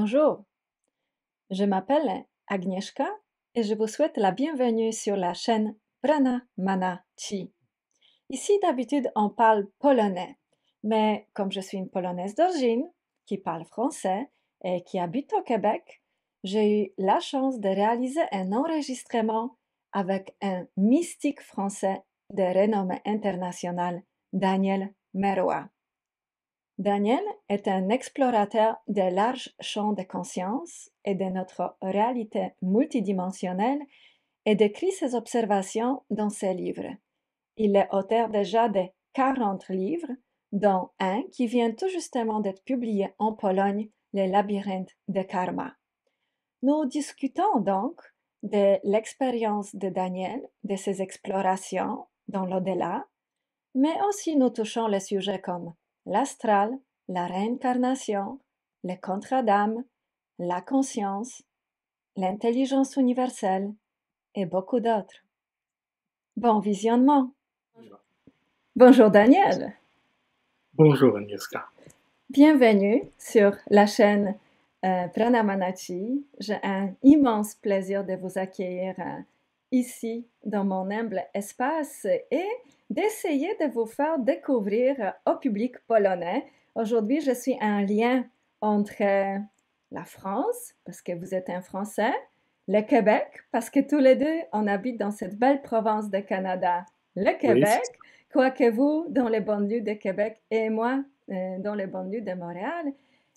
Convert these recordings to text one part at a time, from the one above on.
Bonjour, je m'appelle Agnieszka et je vous souhaite la bienvenue sur la chaîne Prana Mana Chi. Ici, d'habitude, on parle polonais, mais comme je suis une Polonaise d'origine, qui parle français et qui habite au Québec, j'ai eu la chance de réaliser un enregistrement avec un mystique français de renommée internationale, Daniel Meroy. Daniel est un explorateur de larges champs de conscience et de notre réalité multidimensionnelle et décrit ses observations dans ses livres. Il est auteur déjà de 40 livres, dont un qui vient tout justement d'être publié en Pologne, Les labyrinthes de karma. Nous discutons donc de l'expérience de Daniel, de ses explorations dans l'au-delà, mais aussi nous touchons les sujets comme l'astral, la réincarnation, les contrats d'âme, la conscience, l'intelligence universelle et beaucoup d'autres. Bon visionnement. Bonjour Daniel. Bonjour Agnieszka. Bienvenue sur la chaîne Pranamanachi. J'ai un immense plaisir de vous accueillir ici dans mon humble espace et d'essayer de vous faire découvrir au public polonais. Aujourd'hui, je suis un lien entre la France, parce que vous êtes un Français, le Québec, parce que tous les deux, on habite dans cette belle province de Canada, le Québec, quoique vous, dans les banlieues de Québec et moi, dans les banlieues de Montréal.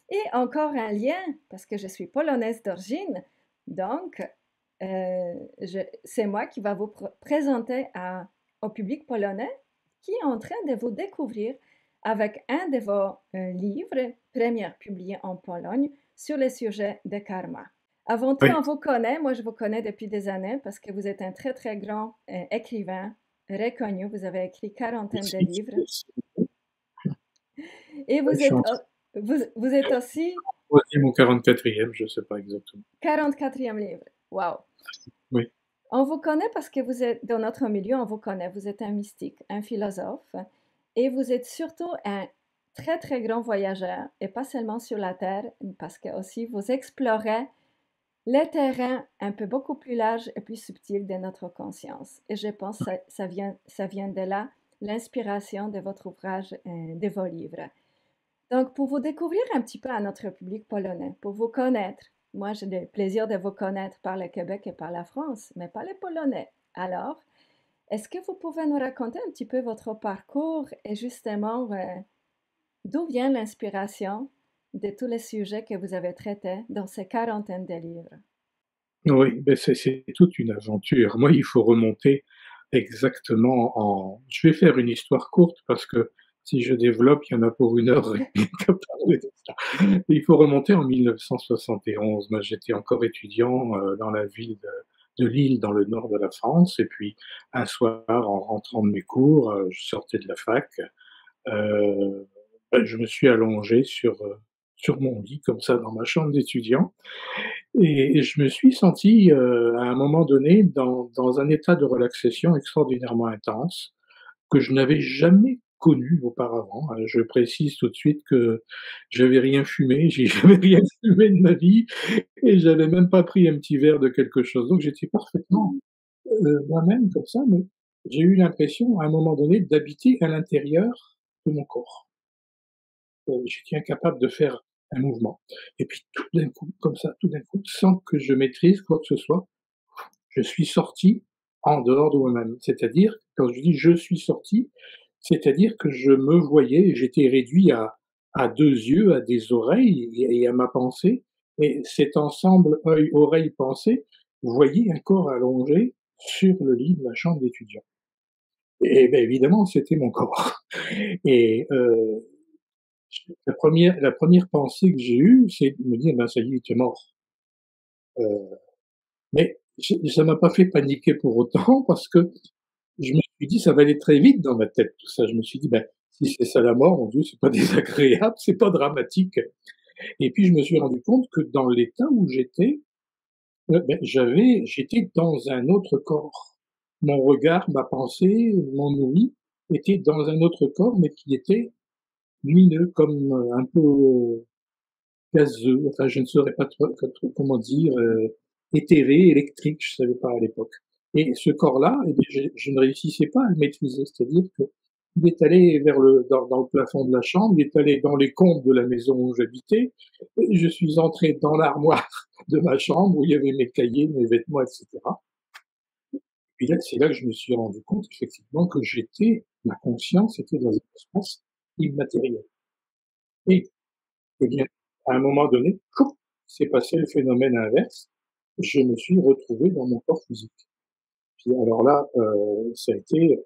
Et encore un lien, parce que je suis polonaise d'origine, donc c'est moi qui va vous présenter au public polonais qui est en train de vous découvrir avec un de vos livres, premier publié en Pologne, sur le sujet de karma. Avant tout, Oui. on vous connaît, moi je vous connais depuis des années parce que vous êtes un très très grand écrivain reconnu, vous avez écrit quarantaine de livres. Et vous êtes, vous êtes aussi... Mon 44e, je ne sais pas exactement. 44e livre, wow. Oui. On vous connaît parce que vous êtes, dans notre milieu, on vous connaît, vous êtes un mystique, un philosophe, et vous êtes surtout un très très grand voyageur, et pas seulement sur la Terre, parce que aussi vous explorez les terrains un peu beaucoup plus larges et plus subtils de notre conscience. Et je pense que ça vient de là, l'inspiration de votre ouvrage, de vos livres. Donc, pour vous découvrir un petit peu à notre public polonais, pour vous connaître, moi j'ai le plaisir de vous connaître par le Québec et par la France, mais pas les Polonais. Alors, est-ce que vous pouvez nous raconter un petit peu votre parcours et justement d'où vient l'inspiration de tous les sujets que vous avez traités dans ces quarantaines de livres? Oui, ben c'est toute une aventure. Moi, il faut remonter exactement en je vais faire une histoire courte parce que si je développe, il y en a pour 1 heure rien qu'à parler de ça. Il faut remonter en 1971. Moi, j'étais encore étudiant, dans la ville de Lille, dans le nord de la France et puis un soir, en rentrant de mes cours, je sortais de la fac, je me suis allongé sur mon lit comme ça dans ma chambre d'étudiant et je me suis senti, à un moment donné dans un état de relaxation extraordinairement intense, que je n'avais jamais connu auparavant. Je précise tout de suite que j'avais rien fumé, j'ai jamais rien fumé de ma vie et j'avais même pas pris un petit verre de quelque chose. Donc j'étais parfaitement, moi-même comme ça, mais j'ai eu l'impression à un moment donné d'habiter à l'intérieur de mon corps. J'étais incapable de faire un mouvement et puis tout d'un coup, comme ça, tout d'un coup, sans que je maîtrise quoi que ce soit, je suis sorti en dehors de moi-même. C'est-à-dire, quand je dis: «Je suis sorti», c'est-à-dire que je me voyais et j'étais réduit à 2 yeux, à des oreilles et à ma pensée et cet ensemble œil, oreille, pensée voyait un corps allongé sur le lit de ma chambre d'étudiant et beh, évidemment, c'était mon corps et la première pensée que j'ai eue, c'est de me dire: «Ben, ça y est, tu es mort». Mais ça m'a pas fait paniquer pour autant parce que je me suis dit: «Ça va aller très vite dans ma tête tout ça». Je me suis dit: «Ben, si c'est ça la mort, mon Dieu, c'est pas désagréable, c'est pas dramatique» et puis je me suis rendu compte que dans l'état où j'étais, j'étais dans un autre corps. Mon regard, ma pensée, mon ouïe étaient dans un autre corps, mais qui était lumineux comme, un peu gazeux, enfin je ne saurais pas trop comment dire, éthéré, électrique, je savais pas à l'époque. Et ce corps-là, eh bien, je ne réussissais pas à le maîtriser, c'est-à-dire que il est allé dans le plafond de la chambre, il est allé dans les combles de la maison où j'habitais, et je suis entré dans l'armoire de ma chambre où il y avait mes cahiers, mes vêtements, etc. Puis là, c'est là que je me suis rendu compte effectivement que ma conscience était dans un espace immatériel. Et eh bien, à un moment donné, s'est passé le phénomène inverse. Je me suis retrouvé dans mon corps physique. Puis alors là, ça a été,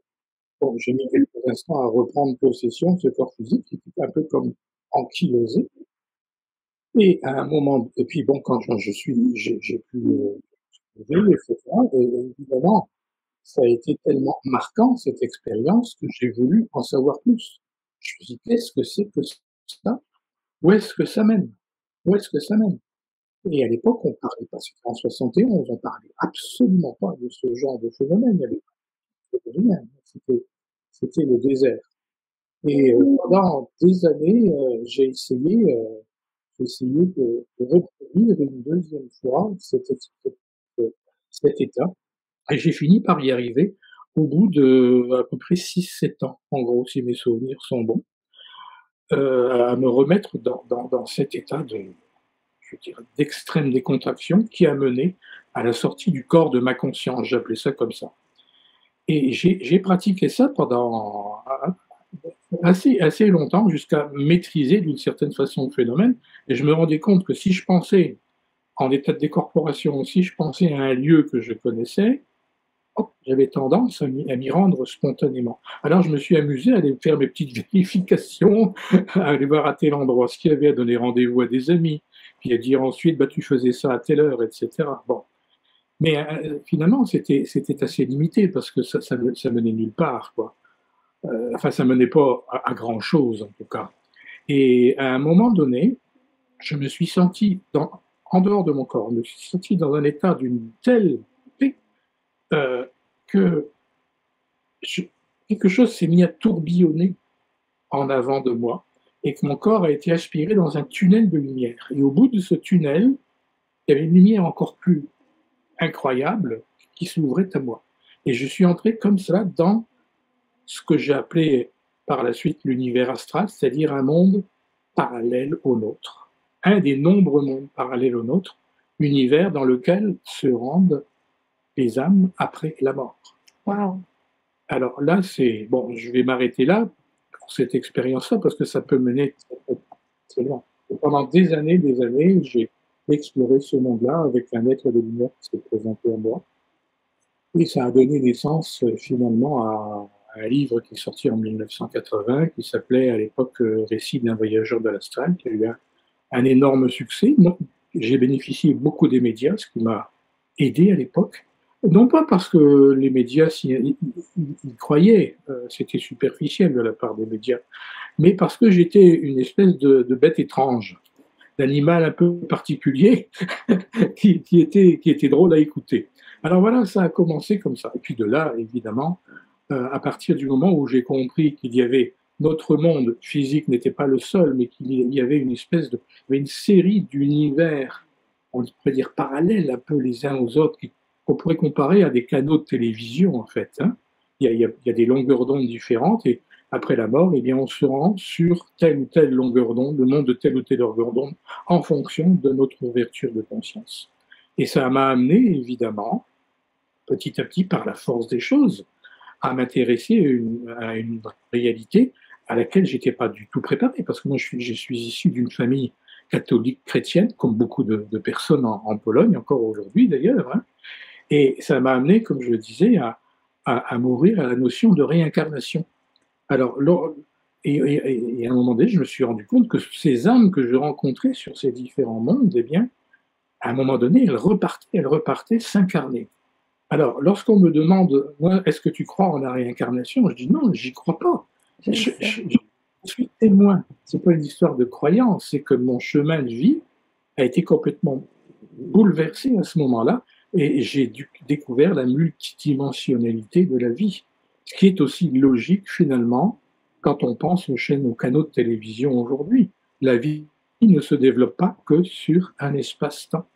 bon, j'ai mis quelques instants à reprendre possession de ce corps physique qui était un peu comme ankylosé. Et à un moment, et puis bon, quand j'ai pu lever, etc. Et évidemment, ça a été tellement marquant cette expérience que j'ai voulu en savoir plus. Je me suis dit, qu'est-ce que c'est que ça? Où est-ce que ça mène? Où est-ce que ça mène? Et à l'époque, on parlait pas, c'était en 71, on parlait absolument pas de ce genre de phénomène. Il y avait pas de rien. C'était le désert. Et pendant des années, j'ai essayé de reproduire une deuxième fois cet état. Et j'ai fini par y arriver au bout de à peu près 6, 7 ans, en gros, si mes souvenirs sont bons, à me remettre dans cet état je dirais, d'extrême décontraction qui a mené à la sortie du corps de ma conscience, j'appelais ça comme ça. Et j'ai pratiqué ça pendant assez longtemps, jusqu'à maîtriser d'une certaine façon le phénomène, et je me rendais compte que si je pensais en état de décorporation, si je pensais à un lieu que je connaissais, hop, j'avais tendance à m'y rendre spontanément. Alors je me suis amusé à aller faire mes petites vérifications, à aller voir à tel endroit ce qu'il y avait, à donner rendez-vous à des amis, puis à dire ensuite, bah, tu faisais ça à telle heure, etc. Bon. Mais finalement, c'était assez limité parce que ça menait nulle part, quoi. Enfin, ça menait pas à grand-chose, en tout cas. Et à un moment donné, je me suis senti en dehors de mon corps, je me suis senti dans un état d'une telle paix euh, que quelque chose s'est mis à tourbillonner en avant de moi et que mon corps a été aspiré dans un tunnel de lumière. Et au bout de ce tunnel, il y avait une lumière encore plus incroyable qui s'ouvrait à moi. Et je suis entré comme cela dans ce que j'ai appelé par la suite l'univers astral, c'est-à-dire un monde parallèle au nôtre. Un des nombreux mondes parallèles au nôtre, univers dans lequel se rendent les âmes après la mort. Wow. Alors là, bon, je vais m'arrêter là pour cette expérience-là parce que ça peut mener très loin. Et pendant des années, j'ai exploré ce monde-là avec un être de lumière qui s'est présenté à moi. Et ça a donné naissance finalement à un livre qui est sorti en 1980 qui s'appelait à l'époque Récit d'un voyageur de l'astral, qui a eu un énorme succès. J'ai bénéficié beaucoup des médias, ce qui m'a aidé à l'époque. Non pas parce que les médias y croyaient, c'était superficiel de la part des médias, mais parce que j'étais une espèce de bête étrange, d'animal un peu particulier qui était drôle à écouter. Alors voilà, ça a commencé comme ça. Et puis de là, évidemment, à partir du moment où j'ai compris qu'il y avait notre monde physique n'était pas le seul, mais qu'il y avait une série d'univers, on pourrait dire parallèles un peu les uns aux autres, qu'on pourrait comparer à des canaux de télévision en fait. Hein. Il y a des longueurs d'onde différentes et après la mort, eh bien, on se rend sur telle ou telle longueur d'onde, le monde de telle ou telle longueur d'onde, en fonction de notre ouverture de conscience. Et ça m'a amené, évidemment, petit à petit, par la force des choses, à m'intéresser à une réalité à laquelle j'étais pas du tout préparé, parce que moi je suis issu d'une famille catholique chrétienne, comme beaucoup de personnes en Pologne, encore aujourd'hui d'ailleurs, hein, et ça m'a amené, comme je le disais, à m'ouvrir à la notion de réincarnation. Alors, à un moment donné, je me suis rendu compte que ces âmes que je rencontrais sur ces différents mondes, eh bien, à un moment donné, elles repartaient s'incarner. Alors, lorsqu'on me demande, moi, est-ce que tu crois en la réincarnation? Je dis non, j'y crois pas. Je suis témoin. C'est pas une histoire de croyance, c'est que mon chemin de vie a été complètement bouleversé à ce moment-là et j'ai découvert la multidimensionnalité de la vie. Ce qui est aussi logique finalement quand on pense aux chaînes, aux canaux de télévision aujourd'hui. La vie qui ne se développe pas que sur un espace-temps.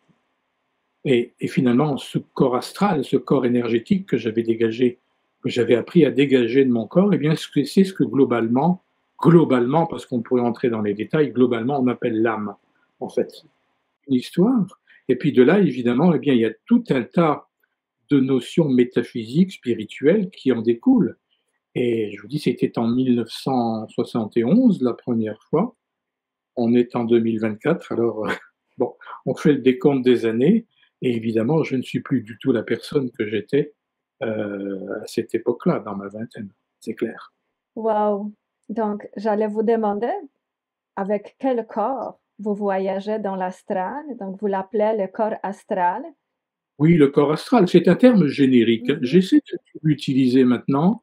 Et finalement, ce corps astral, ce corps énergétique que j'avais dégagé, que j'avais appris à dégager de mon corps, eh bien, c'est ce que globalement, parce qu'on pourrait entrer dans les détails, globalement, on appelle l'âme, en fait. Une histoire. Et puis de là, évidemment, eh bien, il y a tout un tas de notions métaphysiques, spirituelles qui en découlent. Et je vous dis, c'était en 1971 la première fois. On est en 2024, alors bon, on fait le décompte des années et évidemment, je ne suis plus du tout la personne que j'étais, à cette époque-là, dans ma vingtaine, c'est clair. Wow! Donc, j'allais vous demander avec quel corps vous voyagez dans l'astral, donc vous l'appelez le corps astral. Oui, le corps astral, c'est un terme générique. Mmh. J'essaie de l'utiliser maintenant,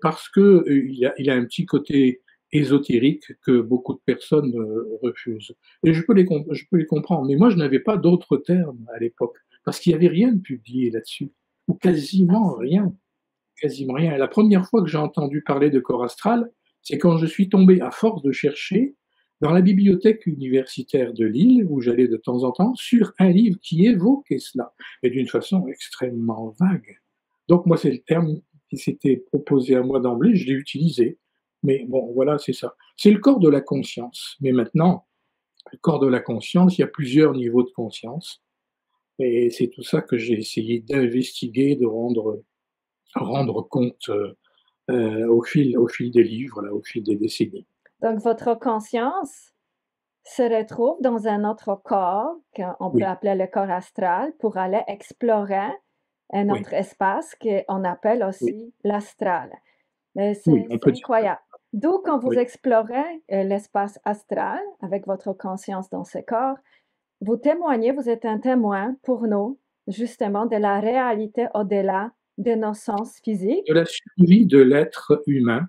parce que, il a un petit côté ésotérique que beaucoup de personnes, refusent et je peux les comprendre, mais moi je n'avais pas d'autres termes à l'époque, parce qu'il y avait rien de publié là-dessus, ou quasiment rien. Absolument. Quasiment rien. La première fois que j'ai entendu parler de corps astral, c'est quand je suis tombé, à force de chercher, dans la bibliothèque universitaire de Lille, où j'allais de temps en temps, sur un livre qui évoquait cela, mais d'une façon extrêmement vague. Donc moi, c'est le terme qui s'était proposé à moi d'emblée, je l'ai utilisé. Mais bon, voilà, c'est ça. C'est le corps de la conscience. Mais maintenant, le corps de la conscience, il y a plusieurs niveaux de conscience. Et c'est tout ça que j'ai essayé d'investiguer, de rendre compte au fil des livres, là, au fil des décennies. Donc votre conscience se retrouve dans un autre corps qu'on peut Oui, appeler le corps astral pour aller explorer un oui, autre espace qu'on appelle oui, aussi l'astral. Mais oui, on c'est peut dire ça. incroyable. D'où quand vous Oui. explorez, l'espace astral avec votre conscience dans ce corps, vous témoignez, vous êtes un témoin pour nous, justement, de la réalité au-delà de nos sens De physiques. la survie de l'être humain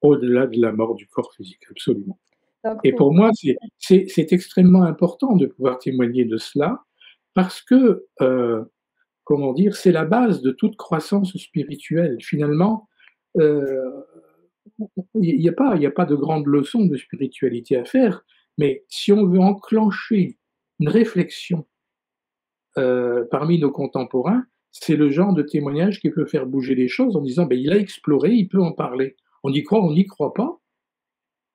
au-delà de la mort du corps physique, absolument. Donc Et pour pour moi, c'est extrêmement important de pouvoir témoigner de cela parce que, comment dire? C'est la base de toute croissance spirituelle. Finalement, heu, il y a pas de grandes leçons de spiritualité à faire, mais si on veut enclencher une réflexion parmi nos contemporains, c'est le genre de témoignage qui peut faire bouger les choses en disant: «Beh, il a exploré, il peut en parler». On y croit, on n'y croit pas,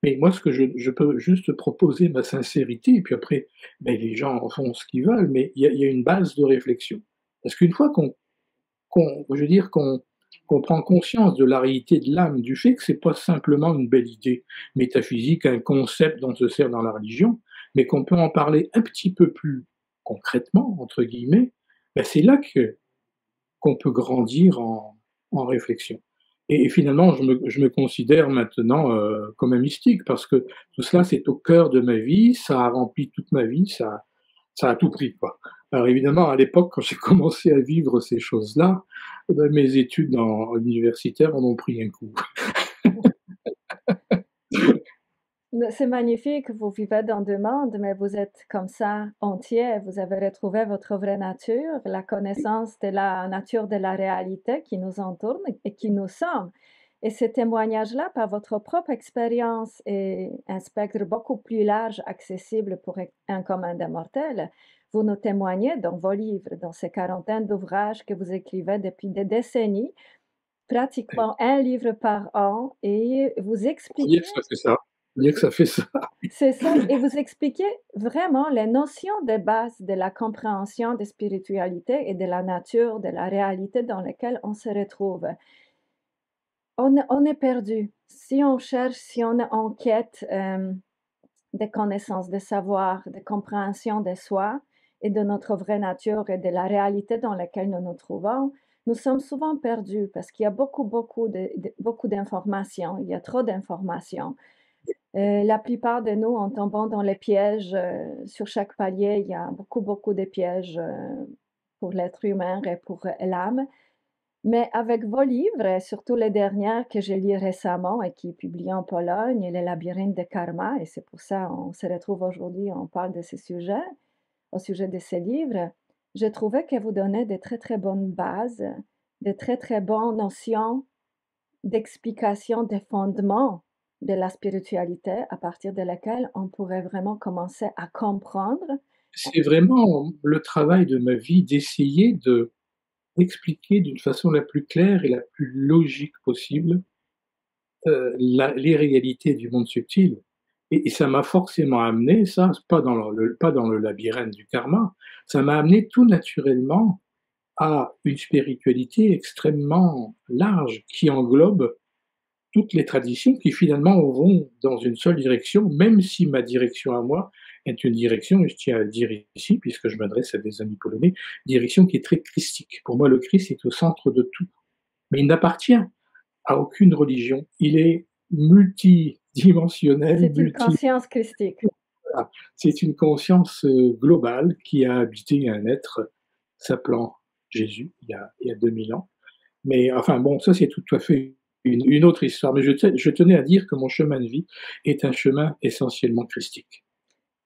mais moi ce que je peux juste proposer ma sincérité et puis après, beh, les gens en font ce qu'ils veulent, mais il y a une base de réflexion. Parce qu'une fois je veux dire qu'on prend conscience de la réalité de l'âme, du fait que c'est pas simplement une belle idée métaphysique, un concept dont on se sert dans la religion, mais qu'on peut en parler un petit peu plus «concrètement» entre guillemets, bah, c'est là que qu'on peut grandir en réflexion. Et finalement, je me considère maintenant, comme un mystique parce que tout cela, c'est au cœur de ma vie, ça a rempli toute ma vie, ça a tout pris, quoi. Alors évidemment, à l'époque, quand j'ai commencé à vivre ces choses-là, eh bah, mes études universitaires en ont pris un coup. C'est magnifique, vous vivez dans 2 mondes, mais vous êtes comme ça entier, vous avez retrouvé votre vraie nature, la connaissance de la nature de la réalité qui nous entoure et qui nous sommes. Et ce témoignage-là, par votre propre expérience et un spectre beaucoup plus large, accessible pour un commun des mortels, vous nous témoignez dans vos livres, dans ces quarantaines d'ouvrages que vous écrivez depuis des décennies, pratiquement un livre par an, et vous Faut dire expliquez que ça fait ça, faut dire que ça fait ça. c'est ça, et vous expliquez vraiment les notions de base de la compréhension de spiritualité et de la nature, de la réalité dans laquelle on se retrouve. On est perdu. Si on cherche, si on est en quête, de connaissances, de savoir, de compréhension de soi et de notre vraie nature et de la réalité dans laquelle nous nous trouvons, nous sommes souvent perdus parce qu'il y a beaucoup d'informations, il y a trop d'informations. La plupart de nous, en tombant dans les pièges, sur chaque palier, il y a beaucoup de pièges, pour l'être humain et pour l'âme. Mais avec vos livres, et surtout les dernières que j'ai lues récemment et qui est publiées en Pologne, «Les labyrinthes de karma», et c'est pour ça on se retrouve aujourd'hui, on parle de ce sujet, au sujet de ces livres. Je trouvais que vous donnez de très, très bonnes bases, de très, très bonnes notions d'explication des fondements de la spiritualité à partir de laquelle on pourrait vraiment commencer à comprendre. C'est vraiment le travail de ma vie d'essayer d'expliquer d'une façon la plus claire et la plus logique possible, la les réalités du monde subtil et ça m'a forcément amené ça, c'est pas dans le labyrinthe du karma, ça m'a amené tout naturellement à une spiritualité extrêmement large qui englobe toutes les traditions qui finalement vont dans une seule direction, même si ma direction à moi est une direction, et je tiens à le dire ici puisque je m'adresse à des amis polonais, direction qui est très christique. Pour moi, le Christ est au centre de tout, mais il n'appartient à aucune religion. Il est multidimensionnel, C'est une multi conscience christique. voilà. C'est une conscience, globale qui a habité un être s'appelant Jésus il y a 2000 ans. Mais enfin bon, ça c'est tout à fait une autre histoire. Mais je tenais à dire que mon chemin de vie est un chemin essentiellement christique.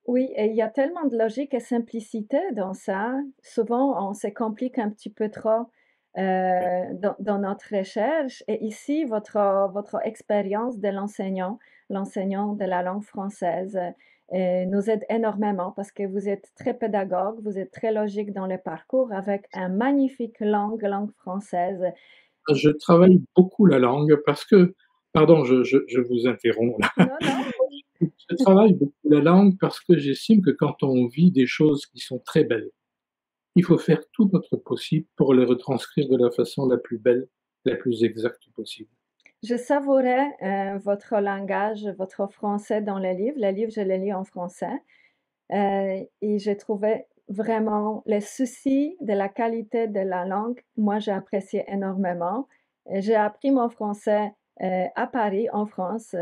Oui, et il y a tellement de logique et simplicité dans ça. Souvent, on se complique un petit peu trop dans notre recherche. Et ici, votre expérience de l'enseignant de la langue française, nous aide énormément parce que vous êtes très pédagogue, vous êtes très logique dans le parcours avec un magnifique langue française. Je travaille beaucoup la langue parce que pardon, je vous interromps là. Non, non. Je travaille beaucoup la langue parce que j'estime que quand on vit des choses qui sont très belles, il faut faire tout notre possible pour les retranscrire de la façon la plus belle, la plus exacte possible. Je savourais, votre langage, votre français dans le livre. Le livre, je l'ai lu en français, et j'ai trouvé vraiment le souci de la qualité de la langue. Moi, j'ai apprécié énormément. J'ai appris mon français, à Paris, en France,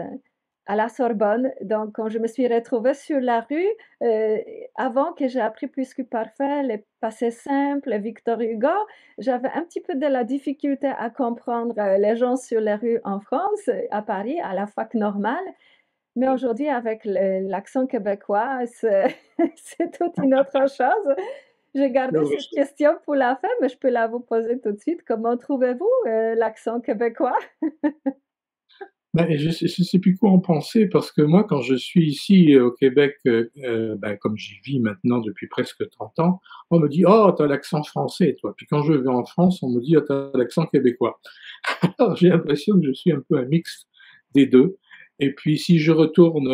à la Sorbonne. Donc quand je me suis retrouvée sur la rue, heu, avant que j'ai appris Plus que parfait, le passé simple, Victor Hugo, j'avais un petit peu de la difficulté à comprendre, les gens sur les rues en France, à Paris, à la fac normale. Mais Oui. aujourd'hui avec l'accent québécois, c'est c'est toute une autre chose. J'ai gardé Non, cette question pour la fin, mais je peux la vous poser tout de suite. Comment trouvez-vous, l'accent québécois? bah, je sais plus quoi en penser parce que moi, quand je suis ici, au Québec, bah, comme j'y vis maintenant depuis presque 30 ans, on me dit: «Oh, tu as l'accent français, toi». Puis quand je vais en France, on me dit: «Oh, tu as l'accent québécois». Alors j'ai l'impression que je suis un peu un mix des 2. Et puis si je retourne,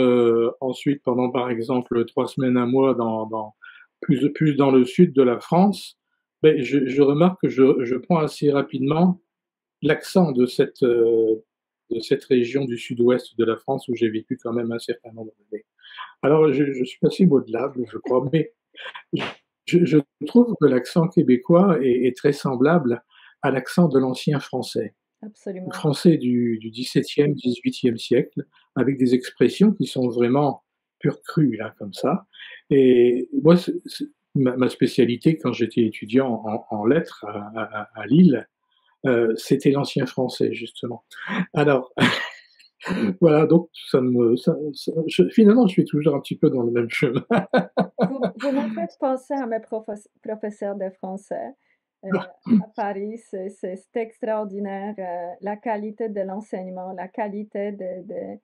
ensuite pendant, par exemple, 3 semaines, un mois dans plus dans le sud de la France, beh, je remarque que je prends assez rapidement l'accent de cette région du sud-ouest de la France où j'ai vécu quand même un certain nombre d'années. Alors je suis assez modelable, je crois, mais je trouve que l'accent québécois est très semblable à l'accent de l'ancien français. Le Absolument. français du XVIIe, XVIIIe siècle, avec des expressions qui sont vraiment pure crue, là, comme ça. Et moi, c'est ma spécialité quand j'étais étudiant en lettres à Lille, c'était l'ancien français, justement. Alors, voilà, donc finalement, je suis toujours un petit peu dans le même chemin. Vous me faites penser à mes professeurs de français, à Paris. C'est extraordinaire, la qualité de l'enseignement, la qualité des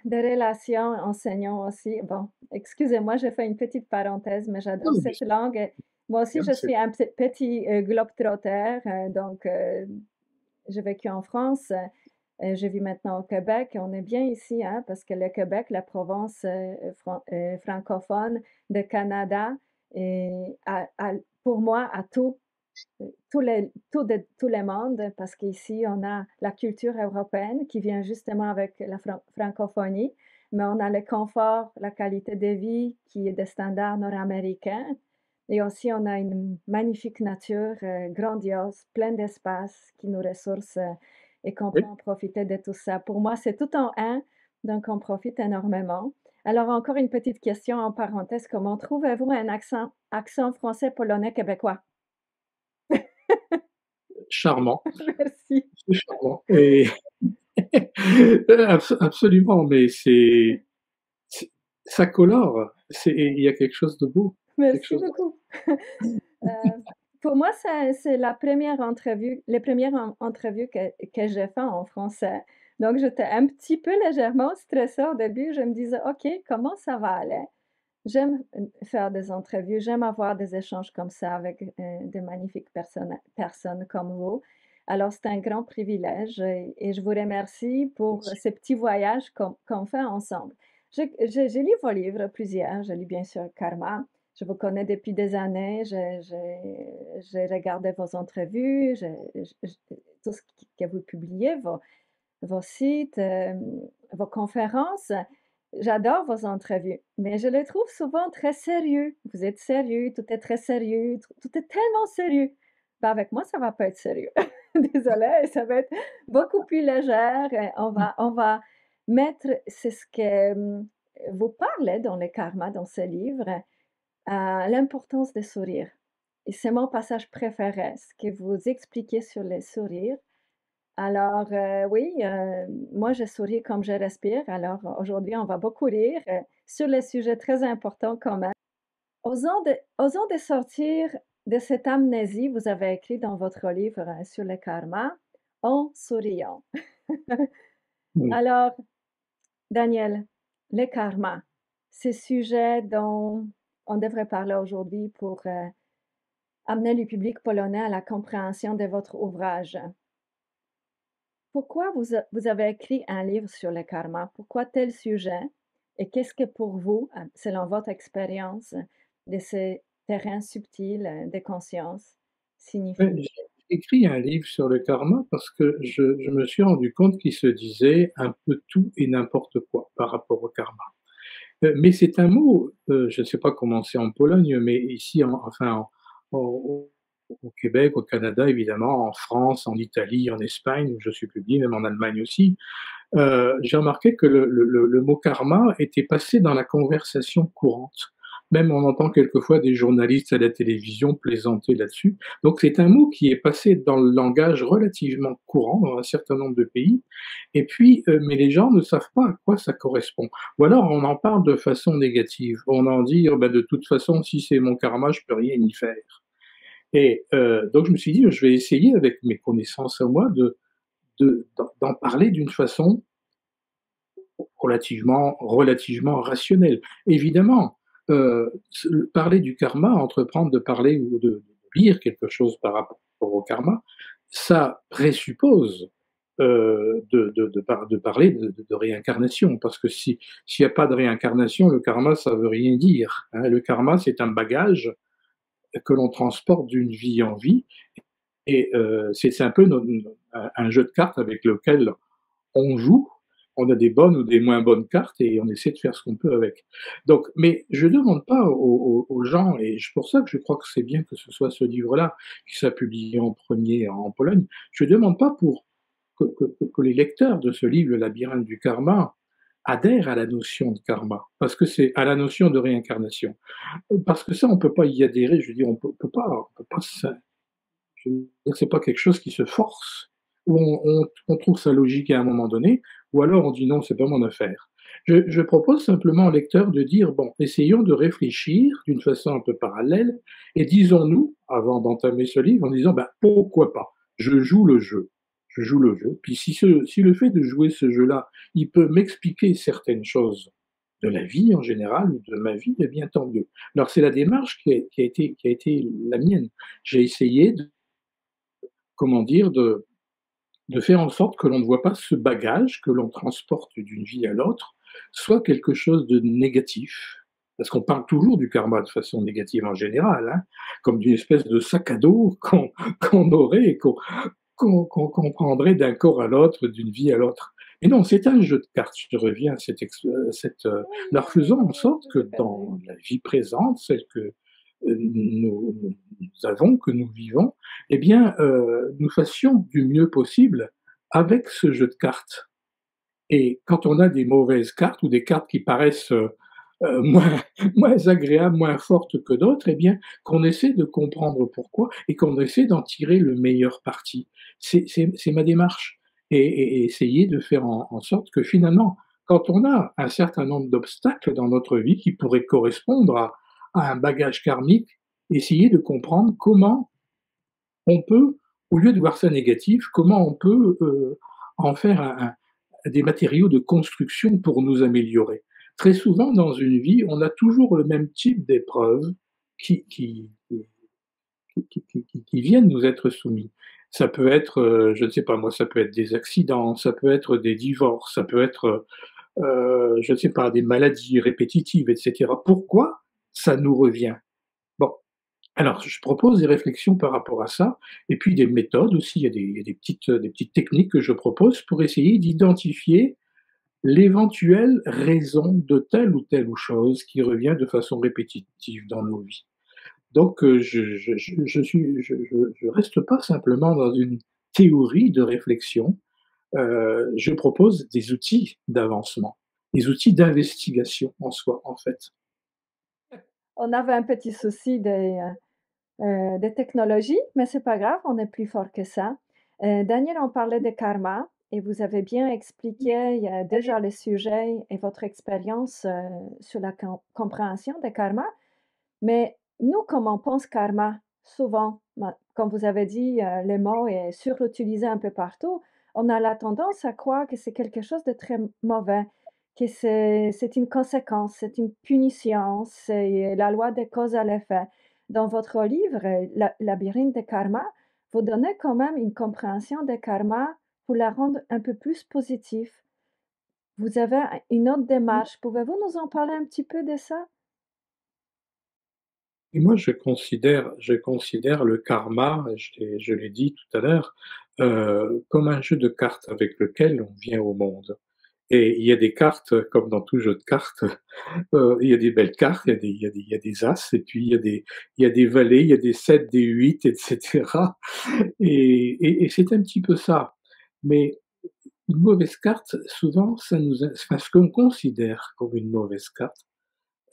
relations enseignants aussi. Bon, excusez-moi, j'ai fait une petite parenthèse, mais j'adore Non, mais cette langue et moi aussi, bien, je c'est suis un petit, globe-trotter, donc j'ai vécu en France, je vis maintenant au Québec et on est bien ici, hein, parce que le Québec, la province, francophone de Canada et pour moi, a tout, tout le monde, parce qu'ici, on a la culture européenne qui vient justement avec la francophonie, mais on a le confort, la qualité de vie qui est des standards nord-américains. Et aussi, on a une magnifique nature grandiose, pleine d'espace qui nous ressource et qu'on peut oui. en profiter de tout ça. Pour moi, c'est tout en un, donc on profite énormément. Alors, encore une petite question en parenthèse, comment trouvez-vous un accent français, polonais, québécois? Charmant, Merci. c'est charmant et absolument, mais c'est ça colore, il y a quelque chose de beau, quelque Merci chose de beaucoup. Heu, pour moi, c'est la première entrevue les premières entrevues que j'ai fait en français. Donc j'étais un petit peu légèrement stressée au début. Je me disais: «OK, comment ça va aller?» J'aime, faire des entrevues, j'aime avoir des échanges comme ça avec, de magnifiques personnes comme vous. Alors c'est un grand privilège et je vous remercie pour Merci. ces petits voyages qu'on fait ensemble. J'ai lu vos livres, plusieurs. J'ai lu bien sûr Karma. Je vous connais depuis des années. J'ai regardé vos entrevues, tout ce que vous publiez, vos sites, vos conférences. J'adore vos entrevues, mais je les trouve souvent très sérieux. Vous êtes sérieux, tout est très sérieux, tout est tellement sérieux. Ben, avec moi, ça va pas être sérieux. Désolée, ça va être beaucoup plus légère. Et on va mettre, c'est ce que vous parlez dans le karma, dans ce livre, l'importance des sourires. Et c'est mon passage préféré, ce que vous expliquez sur les sourires. Alors, oui, moi je souris comme je respire. Alors aujourd'hui, on va beaucoup rire, sur les sujets très importants quand même. Osons de sortir de cette amnésie, vous avez écrit dans votre livre, sur le karma, en souriant. Oui. Alors, Daniel, le karma, ce sujet dont on devrait parler aujourd'hui pour, amener le public polonais à la compréhension de votre ouvrage. Pourquoi vous avez écrit un livre sur le karma? Pourquoi tel sujet? Et qu'est-ce que pour vous, selon votre expérience de ces terrains subtils de conscience, signifie? J'ai écrit un livre sur le karma parce que je me suis rendu compte qu'il se disait un peu tout et n'importe quoi par rapport au karma. Mais c'est un mot, je ne sais pas comment c'est en Pologne, mais ici au au Québec, au Canada évidemment, en France, en Italie, en Espagne où je suis publié, même en Allemagne aussi, j'ai remarqué que le mot karma était passé dans la conversation courante. Même on entend quelquefois des journalistes à la télévision plaisanter là-dessus. Donc c'est un mot qui est passé dans le langage relativement courant dans un certain nombre de pays. Et puis, mais les gens ne savent pas à quoi ça correspond. Ou alors on en parle de façon négative. On en dit: «Oh bah, de toute façon, si c'est mon karma, je peux rien y faire». Et donc je me suis dit: «Je vais essayer avec mes connaissances à moi d'en parler d'une façon relativement rationnel. Évidemment, parler du karma, entreprendre de parler ou de lire quelque chose par rapport au karma, ça présuppose, de parler de réincarnation. Parce que s'il y a pas de réincarnation, le karma, ça veut rien dire, hein. Le karma, c'est un bagage que l'on transporte d'une vie en vie et c'est un peu un jeu de cartes avec lequel on joue, on a des bonnes ou des moins bonnes cartes et on essaie de faire ce qu'on peut avec. Donc, mais je ne demande pas aux gens, et c'est pour ça que je crois que c'est bien que ce soit ce livre-là qui soit publié en premier en Pologne, je ne demande pas pour que les lecteurs de ce livre, Le labyrinthe du karma, adhèrent à la notion de karma, parce que c'est à la notion de réincarnation. Parce que ça, on ne peut pas y adhérer, je veux dire, on peut pas je veux dire, c'est pas quelque chose qui se force, où on trouve sa logique à un moment donné, ou alors on dit non, c'est pas mon affaire. Je propose simplement au lecteur de dire bon, essayons de réfléchir d'une façon un peu parallèle, et disons-nous, avant d'entamer ce livre, en disant ben, pourquoi pas, je joue le jeu. Je joue le jeu. Puis si le fait de jouer ce jeu-là, il peut m'expliquer certaines choses de la vie en général, ou de ma vie, eh bien tant mieux. Alors c'est la démarche qui a été la mienne. J'ai essayé comment dire, de faire en sorte que l'on ne voit pas ce bagage que l'on transporte d'une vie à l'autre, soit quelque chose de négatif. Parce qu'on parle toujours du karma de façon négative en général, hein, comme d'une espèce de sac à dos qu'on aurait et qu'on prendrait d'un corps à l'autre, d'une vie à l'autre. Mais non, c'est un jeu de cartes. Je reviens à leur faisant en sorte que J'ai perdu. dans la vie présente, celle que nous avons, que nous vivons, eh bien, nous fassions du mieux possible avec ce jeu de cartes. Et quand on a des mauvaises cartes ou des cartes qui paraissent moins, moins agréables, moins fortes que d'autres, eh bien, qu'on essaie de comprendre pourquoi et qu'on essaie d'en tirer le meilleur parti. C'est ma démarche. Et essayer de faire en sorte que finalement, quand on a un certain nombre d'obstacles dans notre vie qui pourraient correspondre à un bagage karmique, essayer de comprendre comment on peut, au lieu de voir ça négatif, comment on peut en faire des matériaux de construction pour nous améliorer. Très souvent dans une vie, on a toujours le même type d'épreuves qui qui qui viennent nous être soumis. Ça peut être, je ne sais pas moi, ça peut être des accidents, ça peut être des divorces, ça peut être, je ne sais pas, des maladies répétitives et cetera. Pourquoi ça nous revient? Bon, alors je propose des réflexions par rapport à ça et puis des méthodes aussi. Il y a des petites techniques que je propose pour essayer d'identifier l'éventuelle raison de telle ou telle chose qui revient de façon répétitive dans nos vies. Donc, je reste pas simplement dans une théorie de réflexion, je propose des outils d'avancement, des outils d'investigation en soi, en fait. On avait un petit souci des technologies, mais c'est pas grave, on est plus fort que ça. Daniel, on parlait de karma et vous avez bien expliqué déjà le sujet et votre expérience sur la compréhension de karma. Mais nous, comme on pense karma, souvent, comme vous avez dit, le mot est surutilisé un peu partout, on a la tendance à croire que c'est quelque chose de très mauvais, que c'est une conséquence, c'est une punition, c'est la loi de cause à l'effet. Dans votre livre, Labyrinthe de karma, vous donnez quand même une compréhension de karma pour la rendre un peu plus positive. Vous avez une autre démarche. Pouvez-vous nous en parler un petit peu de ça? Et moi, je considère le karma, je l'ai dit tout à l'heure, comme un jeu de cartes avec lequel on vient au monde. Et il y a des cartes, comme dans tout jeu de cartes, il y a des belles cartes, il y a des as, et puis il y a des valets, il y a des 7, des 8, et cetera. Et c'est un petit peu ça. Mais une mauvaise carte, souvent, ça nous in enfin, ce qu'on considère comme une mauvaise carte,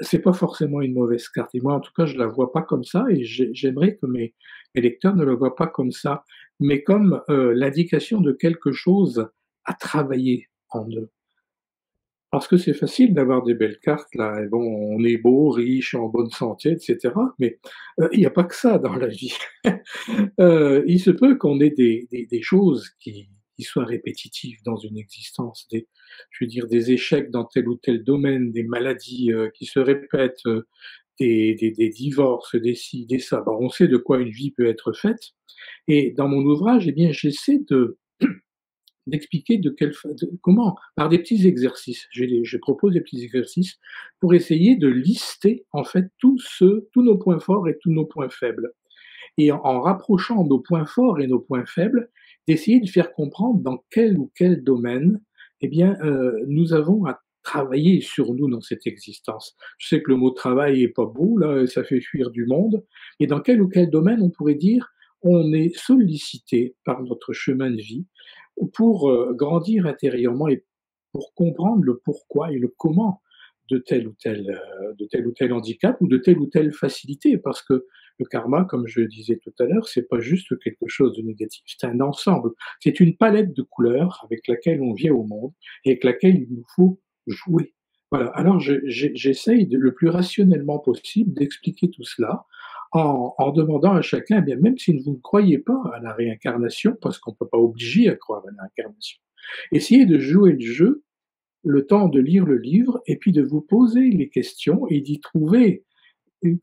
c'est pas forcément une mauvaise carte. Et moi, en tout cas, je la vois pas comme ça, et j'aimerais que mes lecteurs ne le voient pas comme ça, mais comme, l'indication de quelque chose à travailler en eux. Parce que c'est facile d'avoir des belles cartes là, et bon, on est beau, riche, en bonne santé, et cetera, mais, il y a pas que ça dans la vie. Il se peut qu'on ait des choses qui soient répétitives dans une existence, des je veux dire des échecs dans tel ou tel domaine, des maladies, qui se répètent, des divorces, des ci, des ça. Bon, on sait de quoi une vie peut être faite, et dans mon ouvrage, eh bien, j'essaie d'expliquer de quelle fa de comment, par des petits exercices. Je propose des petits exercices pour essayer de lister, en fait, tous nos points forts et tous nos points faibles, et en rapprochant nos points forts et nos points faibles, d'essayer de faire comprendre dans quel ou quel domaine, eh bien, nous avons à travailler sur nous dans cette existence. Je sais que le mot travail est pas beau, là, ça fait fuir du monde, et dans quel ou quel domaine on pourrait dire, on est sollicité par notre chemin de vie pour, grandir intérieurement et pour comprendre le pourquoi et le comment de tel ou tel handicap ou de telle ou telle facilité. Parce que le karma, comme je le disais tout à l'heure, c'est pas juste quelque chose de négatif, c'est un ensemble. C'est une palette de couleurs avec laquelle on vient au monde et avec laquelle il nous faut jouer. Voilà. Alors j'essaye le plus rationnellement possible d'expliquer tout cela en demandant à chacun, eh bien, même si vous ne croyez pas à la réincarnation, parce qu'on ne peut pas obliger à croire à la réincarnation, essayez de jouer le jeu, le temps de lire le livre, et puis de vous poser les questions et d'y trouver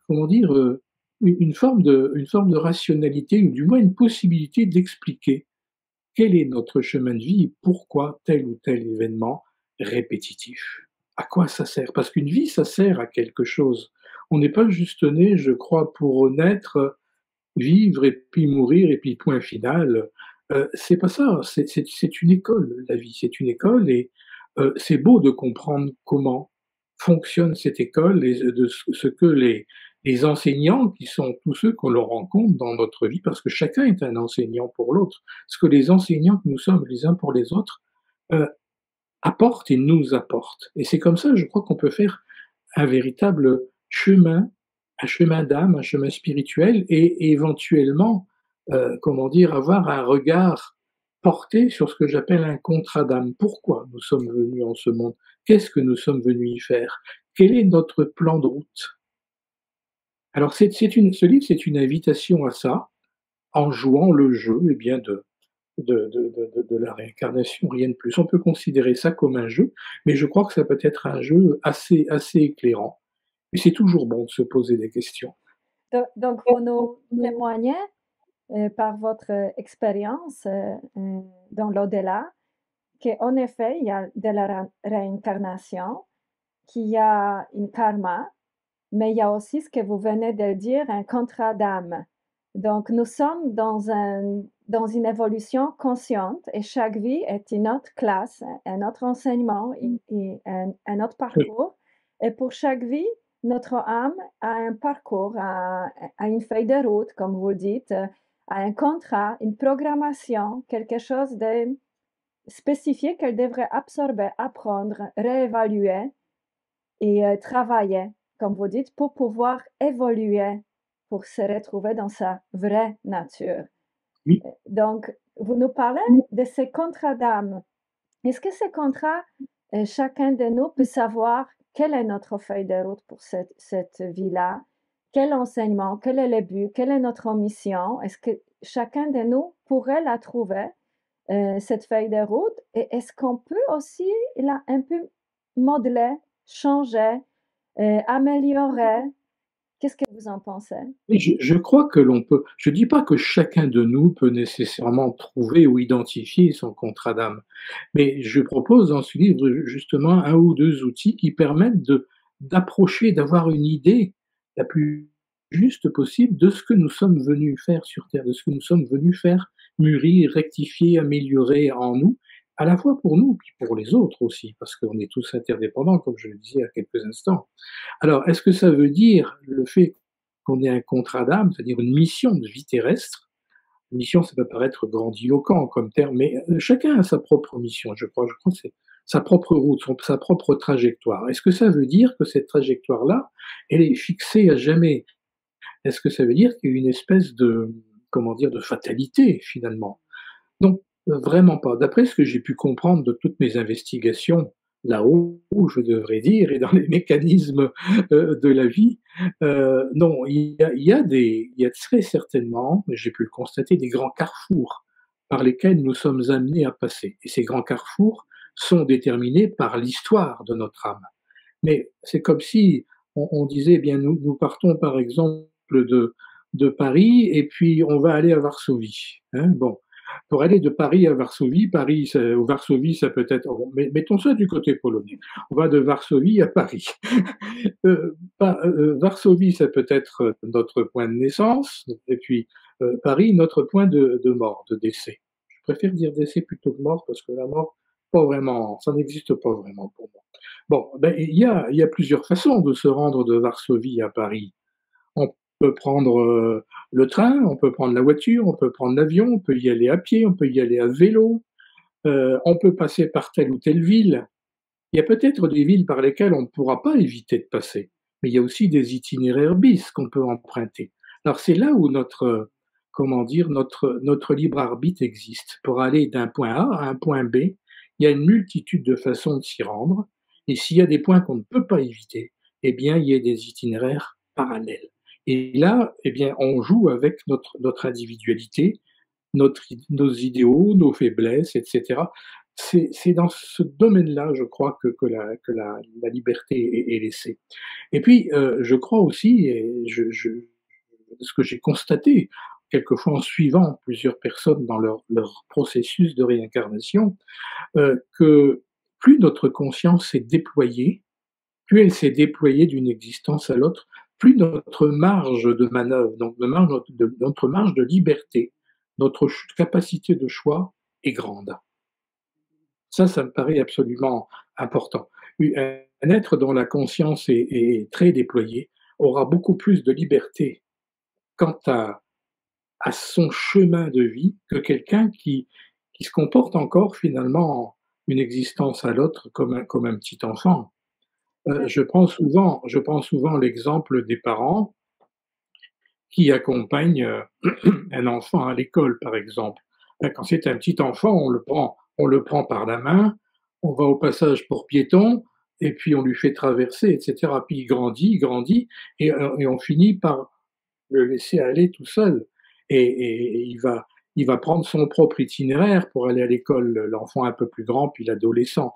comment dire, une forme de rationalité, ou du moins une possibilité d'expliquer quel est notre chemin de vie et pourquoi tel ou tel événement répétitif. À quoi ça sert? Parce qu'une vie, ça sert à quelque chose. On n'est pas juste né, je crois, pour naître, vivre et puis mourir et puis point final. C'est pas ça, c'est une école, la vie, c'est une école, et c'est beau de comprendre comment fonctionne cette école et de ce que les enseignants, qui sont tous ceux qu'on leur rencontre dans notre vie, parce que chacun est un enseignant pour l'autre, ce que les enseignants que nous sommes les uns pour les autres, heu, apportent et nous apportent, et c'est comme ça, je crois, qu'on peut faire un véritable chemin, un chemin d'âme, un chemin spirituel, et éventuellement, comment dire, avoir un regard porté sur ce que j'appelle un contrat d'âme. Pourquoi nous sommes venus en ce monde? Qu'est-ce que nous sommes venus y faire? Quel est notre plan de route? Alors ce livre, c'est une invitation à ça, en jouant le jeu, eh bien, de la réincarnation, rien de plus. On peut considérer ça comme un jeu, mais je crois que ça peut être un jeu assez éclairant. Et c'est toujours bon de se poser des questions. Donc, vous nous témoignez par votre expérience dans l'au-delà qu'en effet, il y a de la réincarnation, qu'il y a une karma, mais il y a aussi ce que vous venez de dire, un contrat d'âme. Donc, nous sommes dans une évolution consciente et chaque vie est une autre classe, un autre enseignement, et un autre Oui, parcours. Et pour chaque vie, notre âme a un parcours, a une feuille de route, comme vous dites, a un contrat, une programmation, quelque chose de spécifié qu'elle devrait absorber, apprendre, réévaluer et travailler, comme vous dites, pour pouvoir évoluer, pour se retrouver dans sa vraie nature. oui. Donc, vous nous parlez de ces contrats d'âme. Est-ce que ces contrats, chacun de nous peut savoir quelle est notre feuille de route pour cette vie-là? Quel enseignement? Quel est le but? Quelle est notre mission? Est-ce que chacun de nous pourrait la trouver, cette feuille de route? Et est-ce qu'on peut aussi la un peu modeler, changer, améliorer? Qu'est-ce que vous en pensez? Et je crois que l'on peut je dis pas que chacun de nous peut nécessairement trouver ou identifier son contrat d'âme, mais je propose dans ce livre justement un ou 2 outils qui permettent d'approcher, d'avoir une idée la plus juste possible de ce que nous sommes venus faire sur terre, de ce que nous sommes venus faire mûrir, rectifier, améliorer en nous, à la fois pour nous, puis pour les autres aussi, parce qu'on est tous interdépendants, comme je le disais à quelques instants. Alors, est-ce que ça veut dire le fait qu'on ait un contrat d'âme, c'est-à-dire une mission de vie terrestre? Mission, ça peut paraître grandiloquent comme terme, mais chacun a sa propre mission, je crois. Je crois que c'est sa propre route, sa propre trajectoire. Est-ce que ça veut dire que cette trajectoire-là, elle est fixée à jamais? Est-ce que ça veut dire qu'il y a une espèce de, comment dire, de fatalité finalement? Non, vraiment pas. D'après ce que j'ai pu comprendre de toutes mes investigations, là-haut, je devrais dire, et dans les mécanismes, de la vie, non, il y a très certainement, j'ai pu le constater, des grands carrefours par lesquels nous sommes amenés à passer. Et ces grands carrefours sont déterminés par l'histoire de notre âme. Mais c'est comme si on disait: «Eh bien, nous partons par exemple de Paris et puis on va aller à Varsovie», hein. Bon, pour aller de Paris à Varsovie, Paris ça ou Varsovie, ça peut être bon, mettons ça du côté polonais. On va de Varsovie à Paris. Varsovie, ça peut être notre point de naissance et puis, Paris, notre point de mort, de décès. Je préfère dire décès plutôt que mort parce que la mort, pas vraiment, ça n'existe pas vraiment pour moi. Bon, ben, il y a plusieurs façons de se rendre de Varsovie à Paris. On peut prendre, le train, on peut prendre la voiture, on peut prendre l'avion, on peut y aller à pied, on peut y aller à vélo, on peut passer par telle ou telle ville. Il y a peut-être des villes par lesquelles on ne pourra pas éviter de passer, mais il y a aussi des itinéraires bis qu'on peut emprunter. Alors c'est là où comment dire, notre libre arbitre existe. Pour aller d'un point A à un point B, il y a une multitude de façons de s'y rendre, et s'il y a des points qu'on ne peut pas éviter, eh bien, il y a des itinéraires parallèles. Et là, eh bien, on joue avec notre individualité, nos idéaux, nos faiblesses, etc. C'est dans ce domaine-là, je crois, que la liberté est laissée. Et puis, je crois aussi, et ce que j'ai constaté, quelquefois en suivant plusieurs personnes dans leur processus de réincarnation, que plus notre conscience s'est déployée, plus elle s'est déployée d'une existence à l'autre, plus notre marge de manœuvre, donc notre marge de liberté, notre capacité de choix est grande. Ça me paraît absolument important. Un être dont la conscience est très déployée aura beaucoup plus de liberté quant à son chemin de vie que quelqu'un qui se comporte encore finalement une existence à l'autre comme un petit enfant. Je prends souvent l'exemple des parents qui accompagnent, un enfant à l'école, par exemple. Quand c'est un petit enfant, on le prend par la main, on va au passage pour piéton et puis on lui fait traverser et cetera. Puis il grandit et on finit par le laisser aller tout seul et il va il va prendre son propre itinéraire pour aller à l'école, l'enfant un peu plus grand, puis l'adolescent.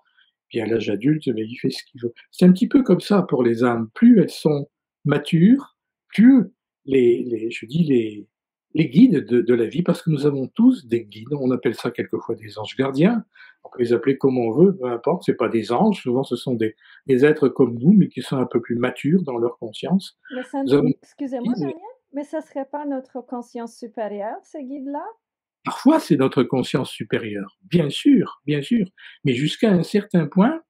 Puis à l'âge adulte, mais il fait ce qu'il veut. C'est un petit peu comme ça pour les âmes. Plus elles sont matures, plus je dis les guides de la vie, parce que nous avons tous des guides. On appelle ça quelquefois des anges gardiens. On peut les appeler comme on veut, peu importe. C'est pas des anges. Souvent, ce sont des êtres comme nous, mais qui sont un peu plus matures dans leur conscience. Mais ça, Nous avons excusez-moi, guides. Daniel, mais ça serait pas notre conscience supérieure, ces guides-là? Parfois, c'est notre conscience supérieure. Bien sûr. Mais jusqu'à un certain point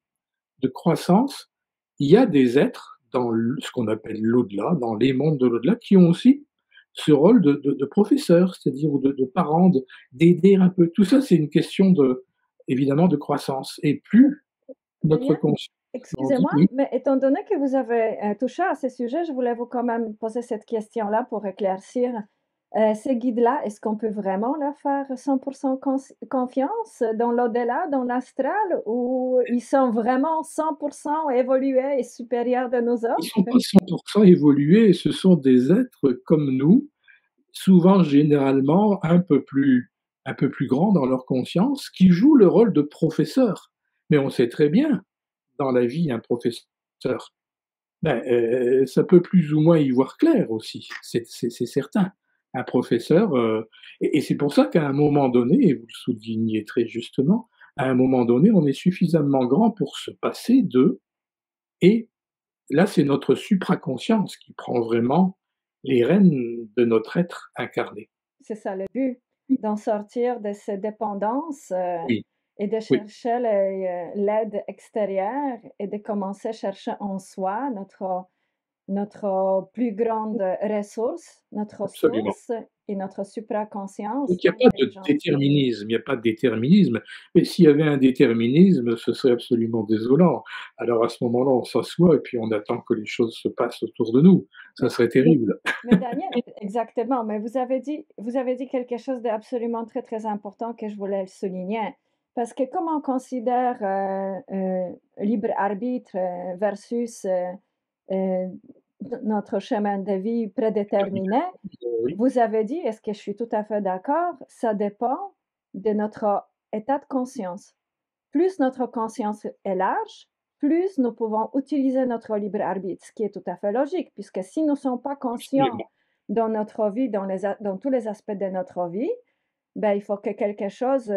de croissance, il y a des êtres dans ce qu'on appelle l'au-delà, dans les mondes de l'au-delà, qui ont aussi ce rôle de professeur, c'est-à-dire de parent, d'aider un peu. Tout ça, c'est une question évidemment de croissance. Et plus notre Daniel, conscience grandit, excusez-moi, oui, mais étant donné que vous avez touché à ce sujet, je voulais vous quand même poser cette question-là pour éclaircir. Ces guides-là, est-ce qu'on peut vraiment leur faire 100% confiance dans l'au-delà, dans l'astral, ou ils sont vraiment 100% évolués et supérieurs de nous ils sont autres? pas 100% évolués, ce sont des êtres comme nous, souvent généralement un peu plus grands dans leur conscience, qui jouent le rôle de professeur. Mais on sait très bien, dans la vie, un professeur, ben, ça peut plus ou moins y voir clair aussi, c'est certain. Un professeur, et c'est pour ça qu'à un moment donné, et vous le souligniez très justement, à un moment donné, on est suffisamment grand pour se passer d'eux, et là, c'est notre supraconscience qui prend vraiment les rênes de notre être incarné. C'est ça le but, d'en sortir de ces dépendances, Oui, et de oui, chercher l'aide extérieure et de commencer à chercher en soi notre plus grande ressource, notre absolument. source et notre Donc supraconscience, il n'y a pas de l'intelligence. déterminisme, il n'y a pas de déterminisme, mais s'il y avait un déterminisme, ce serait absolument désolant. Alors à ce moment-là, on s'assoit et puis on attend que les choses se passent autour de nous. Ça Mais serait terrible. mais Daniel, exactement, mais vous avez dit quelque chose d'absolument très, très important que je voulais le souligner. Parce que comme on considère, libre arbitre, versus, heu, notre chemin de vie prédéterminé, Oui, vous avez dit, est ce que je suis tout à fait d'accord, ça dépend de notre état de conscience. Plus notre conscience est large, plus nous pouvons utiliser notre libre arbitre, ce qui est tout à fait logique, puisque si nous ne sommes pas conscients absolument. dans notre vie, dans tous les aspects de notre vie, ben, il faut que quelque chose,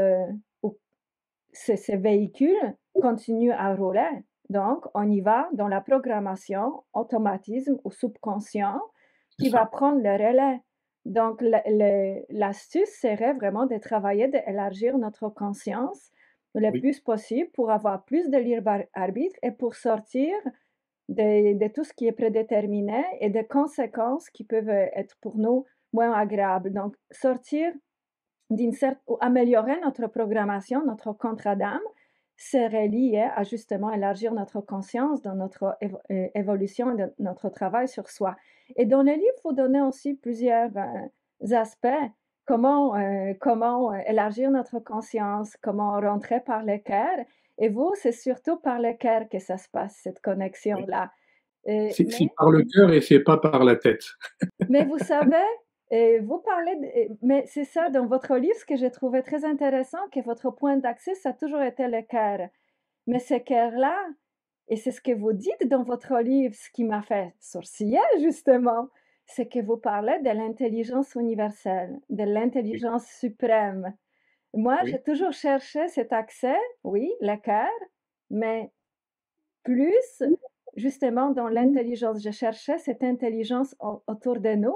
ou ces véhicules continuent à rouler. Donc, on y va dans la programmation, automatisme ou subconscient C'est qui va ça. prendre le relais. Donc, l'astuce serait vraiment de travailler, d'élargir notre conscience le Oui, plus possible pour avoir plus de libre arbitre et pour sortir de tout ce qui est prédéterminé et des conséquences qui peuvent être pour nous moins agréables. Donc, sortir ou améliorer notre programmation, notre contrat d'âme, serait lié à justement élargir notre conscience dans notre évolution et de notre travail sur soi. Et dans le livre, vous donnez aussi plusieurs aspects. Comment élargir notre conscience, comment rentrer par le cœur. Et vous, c'est surtout par le cœur que ça se passe, cette oui. connexion-là. Euh, C'est mais par le cœur et c'est pas par la tête. mais vous savez, vous parlez mais c'est ça dans votre livre, ce que j'ai trouvé très intéressant, que votre point d'accès, ça a toujours été le cœur. Mais ce cœur-là, et c'est ce que vous dites dans votre livre, ce qui m'a fait sourciller justement, c'est que vous parlez de l'intelligence universelle, de Oui, l'intelligence suprême. Moi, oui, j'ai toujours cherché cet accès, oui, le cœur, mais plus justement dans l'intelligence. Je cherchais cette intelligence autour de nous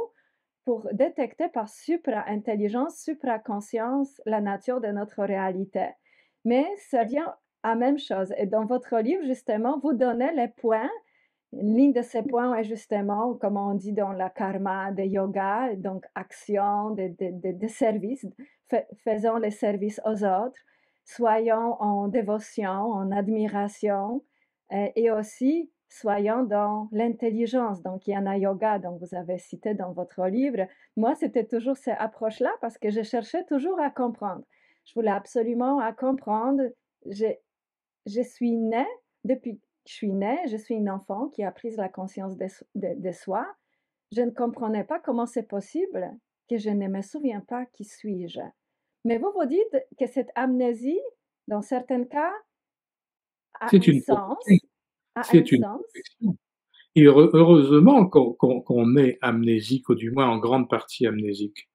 pour détecter par supra-intelligence, supra-conscience la nature de notre réalité. Mais ça vient à même chose. Et dans votre livre, justement, vous donnez les points. Une ligne de ces points est justement, comme on dit dans la karma de yoga, donc action, de service, faisons les services aux autres, soyons en dévotion, en admiration, et aussi soyons dans l'intelligence. Donc, yana yoga, dont vous avez cité dans votre livre. Moi, c'était toujours cette approche-là parce que je cherchais toujours à comprendre. Je voulais absolument à comprendre. Je, je suis née, depuis que je suis née, je suis une enfant qui a pris la conscience de soi. Je ne comprenais pas comment c'est possible que je ne me souviens pas qui suis-je. Mais vous, vous dites que cette amnésie, dans certains cas, a C'est un une protection, sens, a un c'est une sens, protection. Et heureusement qu'on est amnésique, ou du moins en grande partie amnésique.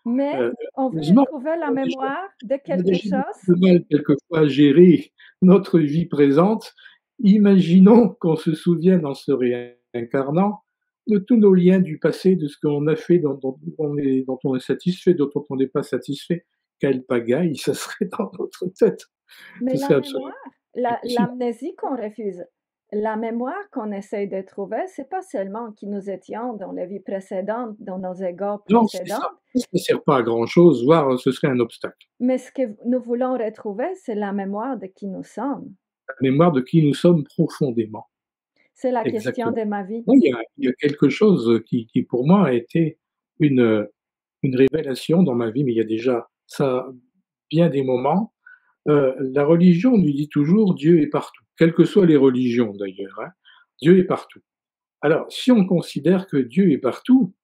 mais Heu, on veut heureusement, retrouver la on a déjà mémoire de on a quelque déjà beaucoup chose. de mal quelquefois à gérer notre vie présente. Imaginons qu'on se souvienne en se réincarnant de tous nos liens du passé, de ce qu'on a fait, dont on est satisfait, dont on n'est pas satisfait. Quelle pagaille ça serait dans notre tête! Mais Ce la serait absolument mémoire, impossible. l'amnésie qu'on refuse, la mémoire qu'on essaye de trouver, c'est pas seulement qui nous étions dans les vies précédentes, dans nos égos Non, c'est ça. précédentes, Ça ne sert pas à grand chose, voire ce serait un obstacle. mais ce que nous voulons retrouver, c'est la mémoire de qui nous sommes. La mémoire de qui nous sommes profondément. C'est la question Exactement. de ma vie. Oui, il y a quelque chose qui pour moi a été une, une révélation dans ma vie, mais il y a déjà ça bien des moments. La religion nous dit toujours: «Dieu est partout», quelles que soient les religions d'ailleurs, hein. Dieu est partout. Alors, si on considère que Dieu est partout,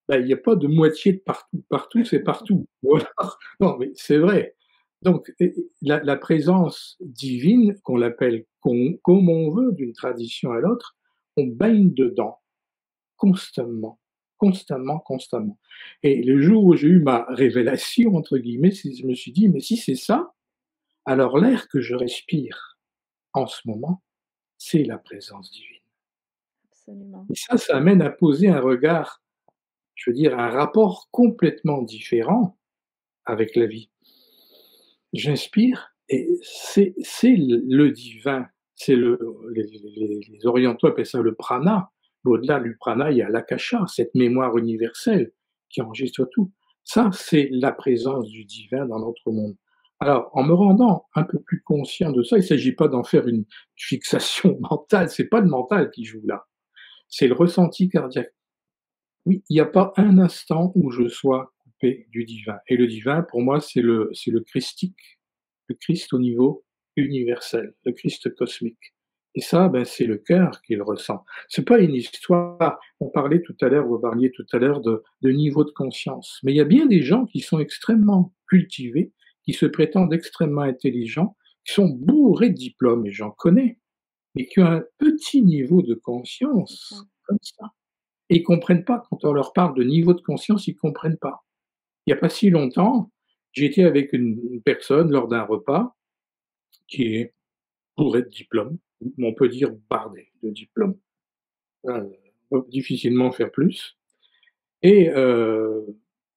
bah, il y a pas de moitié de partout. Partout, c'est partout. Ou alors non, mais c'est vrai. Donc la présence divine, qu'on l'appelle comme on veut, d'une tradition à l'autre, on baigne dedans constamment, constamment, constamment. Et le jour où j'ai eu ma «révélation» entre guillemets, c'est je me suis dit: «Mais si c'est ça, alors l'air que je respire en ce moment, c'est la présence divine». Absolument. Et ça amène à poser un regard, je veux dire, un rapport complètement différent avec la vie. J'inspire et c'est le divin, c'est les orientaux appellent ça le prana. Mais au-delà du prana, il y a l'akasha, cette mémoire universelle qui enregistre tout. Ça, c'est la présence du divin dans notre monde. Alors, en me rendant un peu plus conscient de ça, il ne s'agit pas d'en faire une fixation mentale, c'est pas le mental qui joue là, c'est le ressenti cardiaque. Oui, il n'y a pas un instant où je sois coupé du divin. Et le divin, pour moi, c'est le christique, le Christ au niveau universel, le Christ cosmique. Et ça, ben, c'est le cœur qui le ressent. C'est pas une histoire. On parlait tout à l'heure, vous parliez tout à l'heure de niveau de conscience. Mais il y a bien des gens qui sont extrêmement cultivés, qui se prétendent extrêmement intelligents, qui sont bourrés de diplômes, et j'en connais, mais qui ont un petit niveau de C'est ça. conscience, comme ça. Et ils comprennent pas quand on leur parle de niveau de conscience, ils comprennent pas. Il y a pas si longtemps, j'étais avec une personne lors d'un repas qui est bourré de diplômes, on peut dire bardé de diplômes, on peut difficilement faire plus et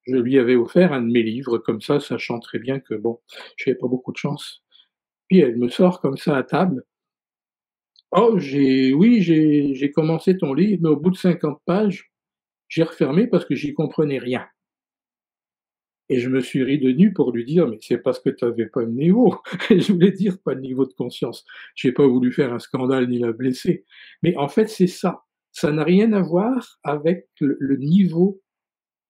je lui avais offert un de mes livres comme ça, sachant très bien que bon, j'avais pas beaucoup de chance. Puis elle me sort comme ça à table: «Oh j'ai commencé ton livre, mais au bout de 50 pages, j'ai refermé parce que j'y comprenais rien». Et je me suis ri de nu pour lui dire: «Mais c'est parce que tu avais pas le niveau». Je voulais dire pas le niveau de conscience. J'ai pas voulu faire un scandale ni la blesser. Mais en fait, c'est ça. Ça n'a rien à voir avec le niveau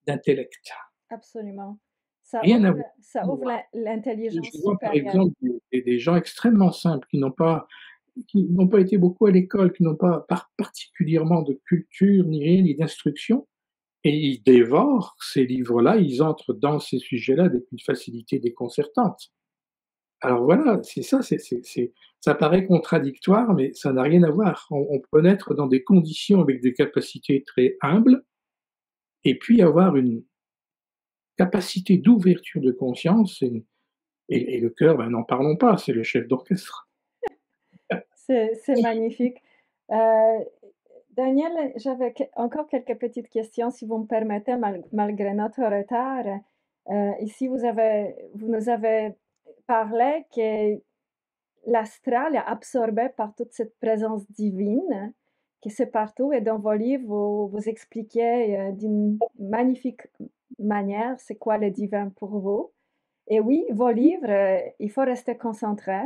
d'intellect. Absolument. Rien à voir, Ça rien à ouvre voir. Je l'intelligence vois par supérieure. exemple des gens extrêmement simples qui n'ont pas été beaucoup à l'école, qui n'ont pas particulièrement de culture ni rien, ni d'instruction. Et ils dévorent ces livres-là, ils entrent dans ces sujets-là avec une facilité déconcertante. Alors voilà, c'est ça, ça paraît contradictoire, mais ça n'a rien à voir. On peut naître dans des conditions avec des capacités très humbles et puis avoir une capacité d'ouverture de conscience et le cœur, ben, n'en parlons pas, c'est le chef d'orchestre. C'est magnifique. Heu, Daniel, j'avais encore quelques petites questions, si vous me permettez, malgré notre retard. Ici, vous nous avez parlé que l'astral est absorbé par toute cette présence divine, que c'est partout et dans vos livres, vous expliquez, d'une magnifique manière c'est quoi le divin pour vous. Et oui, vos livres, il faut rester concentré.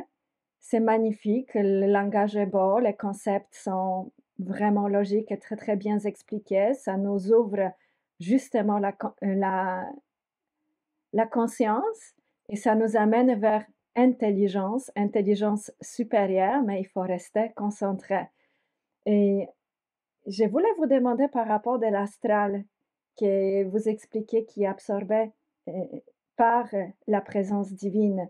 C'est magnifique, le langage est beau, les concepts sont vraiment logiques et très, très bien expliqués. Ça nous ouvre justement la conscience et ça nous amène vers intelligence supérieure, mais il faut rester concentré. Et je voulais vous demander par rapport de l'astral, que vous expliquez qui absorbait par la présence divine.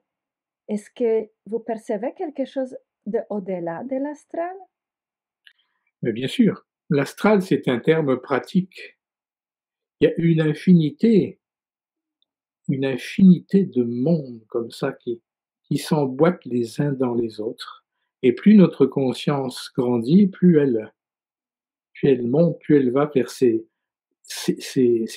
Est-ce que vous percevez quelque chose de au-delà de l'astral? Mais bien sûr, l'astral, c'est un terme pratique. Il y a une infinité de mondes comme ça qui s'emboîtent les uns dans les autres. Et plus notre conscience grandit, plus elle monte, plus elle va vers ces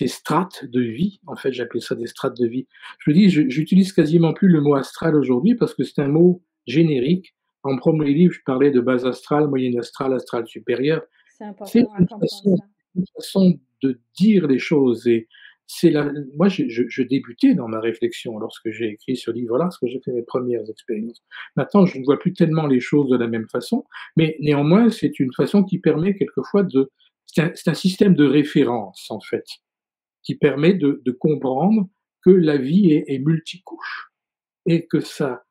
strates de vie. En fait, j'appelle ça des strates de vie. Je me dis, j'utilise quasiment plus le mot astral aujourd'hui parce que c'est un mot générique. En premier livre, je parlais de base astrale, moyenne astrale, astrale supérieure. C'est C'est important à comprendre ça. une façon de dire les choses et c'est la moi je débutais dans ma réflexion lorsque j'ai écrit ce livre-là, parce que j'ai fait mes premières expériences. Maintenant, je ne vois plus tellement les choses de la même façon, mais néanmoins, c'est une façon qui permet quelquefois de c'est un système de référence, en fait, qui permet de comprendre que la vie est multicouche et que ça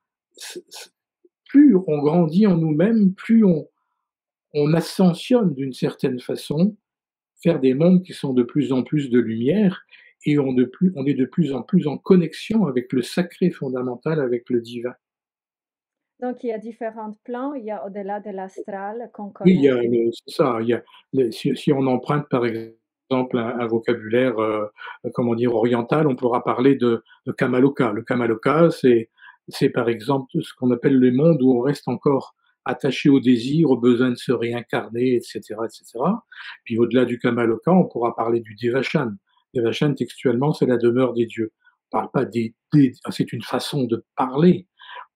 plus on grandit en nous-mêmes, plus on ascensionne d'une certaine façon faire des mondes qui sont de plus en plus de lumière et on est de plus en plus en connexion avec le sacré fondamental, avec le divin. Donc il y a différents plans, il y a au-delà de l'astral qu'on Oui, il y connaît. a le c'est ça, il y a si on emprunte par exemple un vocabulaire, comment dire, oriental, on pourra parler de Kamaloka. Le Kamaloka, c'est par exemple ce qu'on appelle les mondes où on reste encore attaché au désir, au besoin de se réincarner et cetera et cetera. Puis au-delà du Kamaloka, on pourra parler du Devachan. Devachan textuellement, c'est la demeure des dieux. On parle pas des c'est une façon de parler.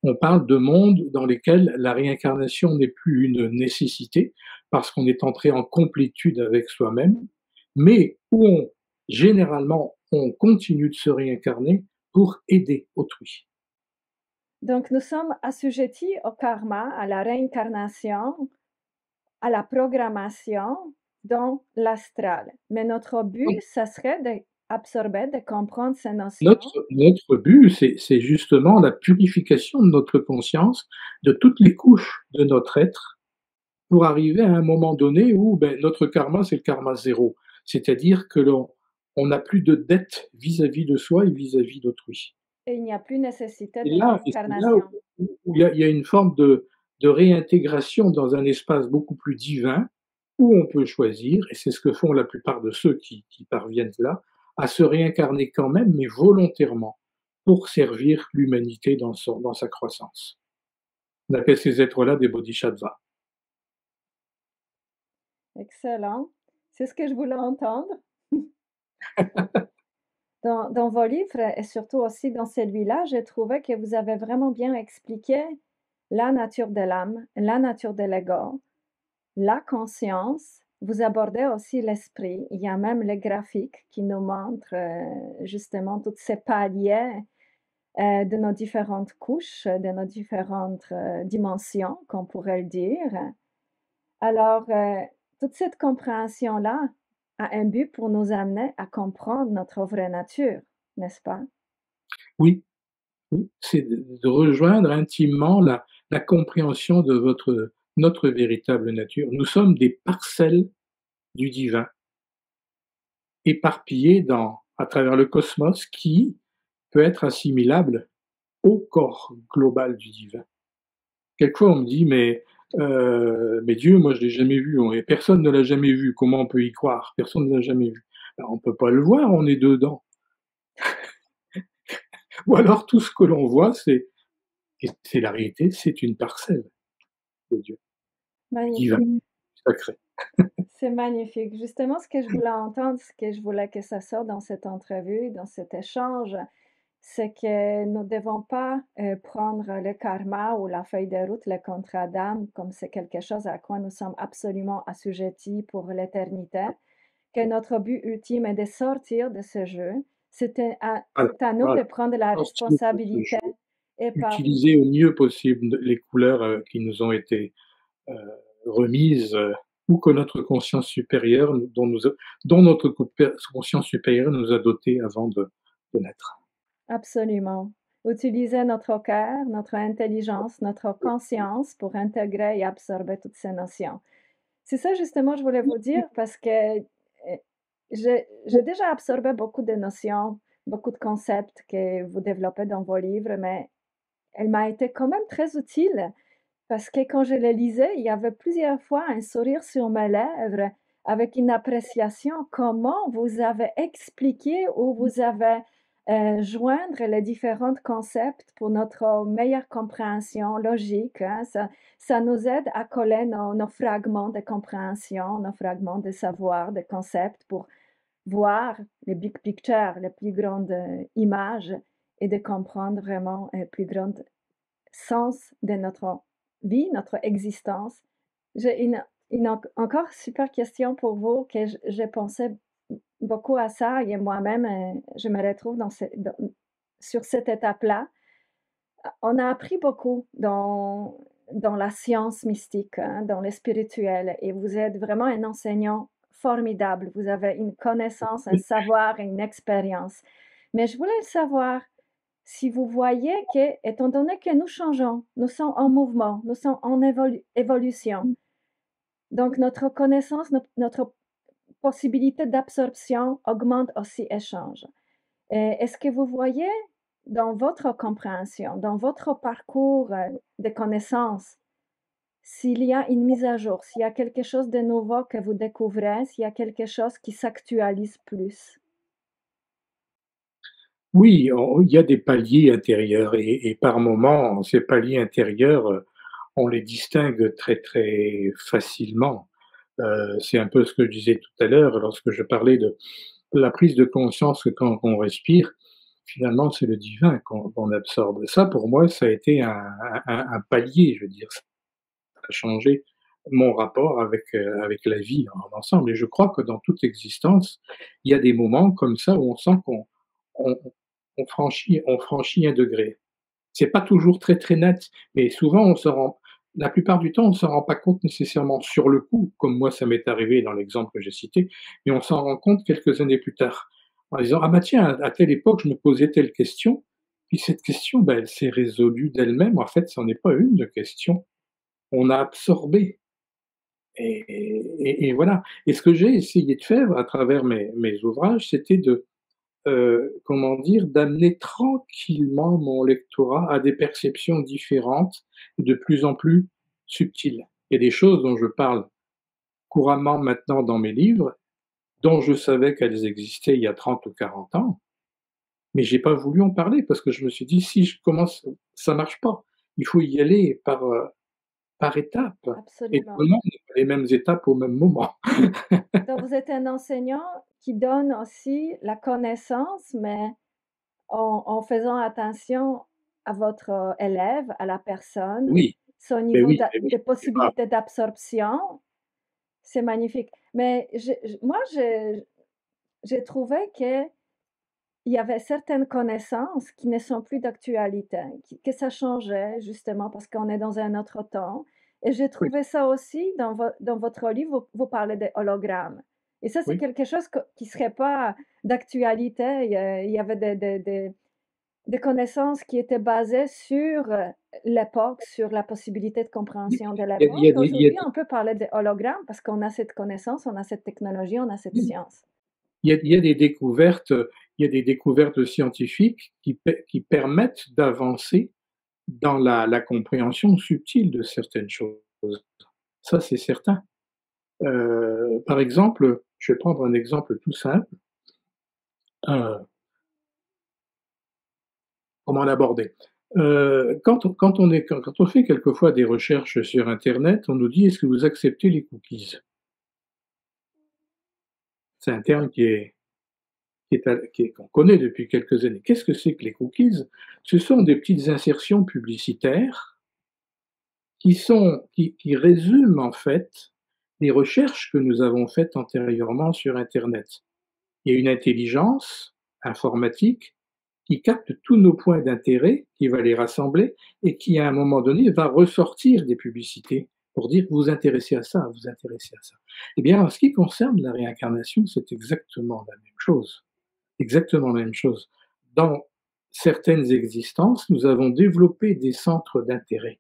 On parle de mondes dans lesquels la réincarnation n'est plus une nécessité, parce qu'on est entré en complétude avec soi-même, mais où généralement, on continue de se réincarner pour aider autrui. Donc nous sommes assujettis au karma, à la réincarnation, à la programmation dans l'astral. Mais notre but, ça serait d'absorber, de comprendre ces notions. Notre but, c'est justement la purification de notre conscience, de toutes les couches de notre être, pour arriver à un moment donné où ben, notre karma, c'est le karma zéro. C'est-à-dire que on n'a plus de dette vis-à-vis de soi et vis-à-vis d'autrui. Et il n'y a plus nécessité de C'est là réincarnation. où il y a une forme de réintégration dans un espace beaucoup plus divin, où on peut choisir, et c'est ce que font la plupart de ceux qui parviennent là, à se réincarner quand même, mais volontairement, pour servir l'humanité dans sa croissance. On appelle ces êtres-là des bodhisattvas. Excellent. C'est ce que je voulais entendre. Dans vos livres et surtout aussi dans celui-là, j'ai trouvé que vous avez vraiment bien expliqué la nature de l'âme, la nature de l'ego, la conscience. Vous abordez aussi l'esprit. Il y a même les graphiques qui nous montrent justement tous ces paliers de nos différentes couches, de nos différentes dimensions, qu'on pourrait le dire. Alors, toute cette compréhension-là a un but pour nous amener à comprendre notre vraie nature, n'est-ce pas? Oui, oui, c'est de rejoindre intimement la compréhension de notre véritable nature. Nous sommes des parcelles du divin, éparpillées à travers le cosmos qui peut être assimilable au corps global du divin. Quelquefois, on me dit, mais Dieu, moi, je l'ai jamais vu. Et personne ne l'a jamais vu. Comment on peut y croire? Personne ne l'a jamais vu. Ben, on peut pas le voir, on est dedans. Ou alors, tout ce que l'on voit, et c'est la réalité, c'est une parcelle de Dieu, divin, Magnifique, sacré. c'est magnifique. Justement, ce que je voulais entendre, ce que je voulais que ça sorte dans cette entrevue, dans cet échange, c'est que nous ne devons pas prendre le karma ou la feuille de route, le contrat d'âme, comme c'est quelque chose à quoi nous sommes absolument assujettis pour l'éternité, que notre but ultime est de sortir de ce jeu. Voilà, C'est à nous de voilà. prendre la Sortir de ce responsabilité jeu, et par utiliser au mieux possible les couleurs qui nous ont été euh, remises, ou que notre conscience supérieure, dont notre conscience supérieure nous a dotés avant de naître. absolument. Utiliser notre cœur, notre intelligence, notre conscience pour intégrer et absorber toutes ces notions. C'est ça justement je voulais vous dire parce que j'ai déjà absorbé beaucoup de notions beaucoup de concepts que vous développez dans vos livres, mais elle m'a été quand même très utile parce que quand je le lisais, il y avait plusieurs fois un sourire sur mes lèvres avec une appréciation comment vous avez expliqué ou vous avez joindre les différents concepts pour notre meilleure compréhension logique, hein. Ça nous aide à coller nos fragments de compréhension, nos fragments de savoir, de concepts pour voir le big picture, la plus grande image et de comprendre vraiment le plus grand sens de notre vie, notre existence. J'ai encore super question pour vous que j'ai pensé beaucoup à ça et moi-même, je me retrouve sur cette étape-là. On a appris beaucoup dans la science mystique, hein, dans le spirituel et vous êtes vraiment un enseignant formidable. Vous avez une connaissance, un savoir et une expérience. Mais je voulais savoir si vous voyez que, étant donné que nous changeons, nous sommes en mouvement, nous sommes en évolution, donc notre connaissance, notre possibilité d'absorption augmente aussi et change. Est-ce que vous voyez dans votre compréhension, dans votre parcours de connaissances, s'il y a une mise à jour, s'il y a quelque chose de nouveau que vous découvrez, s'il y a quelque chose qui s'actualise plus? Oui, il y a des paliers intérieurs et par moments, ces paliers intérieurs, on les distingue très, très facilement. C'est un peu ce que je disais tout à l'heure lorsque je parlais de la prise de conscience que quand on respire, finalement, c'est le divin qu'on absorbe. Ça, pour moi, ça a été un palier, je veux dire, ça a changé mon rapport avec la vie en ensemble et je crois que dans toute existence, il y a des moments comme ça où on sent on on franchit un degré. C'est pas toujours très, très net, mais souvent on se rend la plupart du temps, on ne s'en rend pas compte nécessairement sur le coup, comme moi ça m'est arrivé dans l'exemple que j'ai cité, mais on s'en rend compte quelques années plus tard, en disant: «Ah bah tiens, à telle époque, je me posais telle question, puis cette question, bah, elle s'est résolue d'elle-même. En fait, ça n'en est pas une de question. On a absorbé» et voilà et ce que j'ai essayé de faire à travers mes ouvrages, c'était de comment dire? D'amener tranquillement mon lectorat à des perceptions différentes et de plus en plus subtiles. Il y a des choses dont je parle couramment maintenant dans mes livres, dont je savais qu'elles existaient il y a 30 ou 40 ans, mais j'ai pas voulu en parler parce que je me suis dit: «Si je commence, ça marche pas. Il faut y aller par étapes et tout Absolument. le monde n'a pas les mêmes étapes au même moment». Donc vous êtes un enseignant qui donne aussi la connaissance, mais en faisant attention à votre élève, à la personne, Oui, son beh niveau oui, beh oui, de c'est pas possibilité d'absorption, c'est magnifique. Mais moi, j'ai trouvé qu'il y avait certaines connaissances qui ne sont plus d'actualité, que ça changeait justement parce qu'on est dans un autre temps. Et j'ai oui, trouvé ça aussi dans votre livre, vous parlez des hologrammes. Et ça, c'est oui. quelque chose qui serait pas d'actualité. Il y avait des connaissances qui étaient basées sur l'époque, sur la possibilité de compréhension de Il y l'époque. a des il y a Aujourd'hui, on peut parler des hologrammes parce qu'on a cette connaissance, on a cette technologie, on a cette des science. il y a des découvertes, il y a des découvertes scientifiques qui permettent d'avancer dans la compréhension subtile de certaines choses. Ça, c'est certain. Par exemple, je vais prendre un exemple tout simple. Heu, Comment l'aborder? Quand on fait quelquefois des recherches sur internet, on nous dit: «Est-ce que vous acceptez les cookies?» C'est un terme qu'on connaît depuis quelques années. Qu'est-ce que c'est que les cookies? Ce sont des petites insertions publicitaires qui résument en fait les recherches que nous avons faites antérieurement sur internet. Il y a une intelligence informatique qui capte tous nos points d'intérêt, qui va les rassembler et qui, à un moment donné, va ressortir des publicités pour dire: «Vous vous intéressez à ça, vous vous intéressez à ça». Eh bien, en ce qui concerne la réincarnation, c'est exactement la même chose. Exactement la même chose. Dans certaines existences, nous avons développé des centres d'intérêt.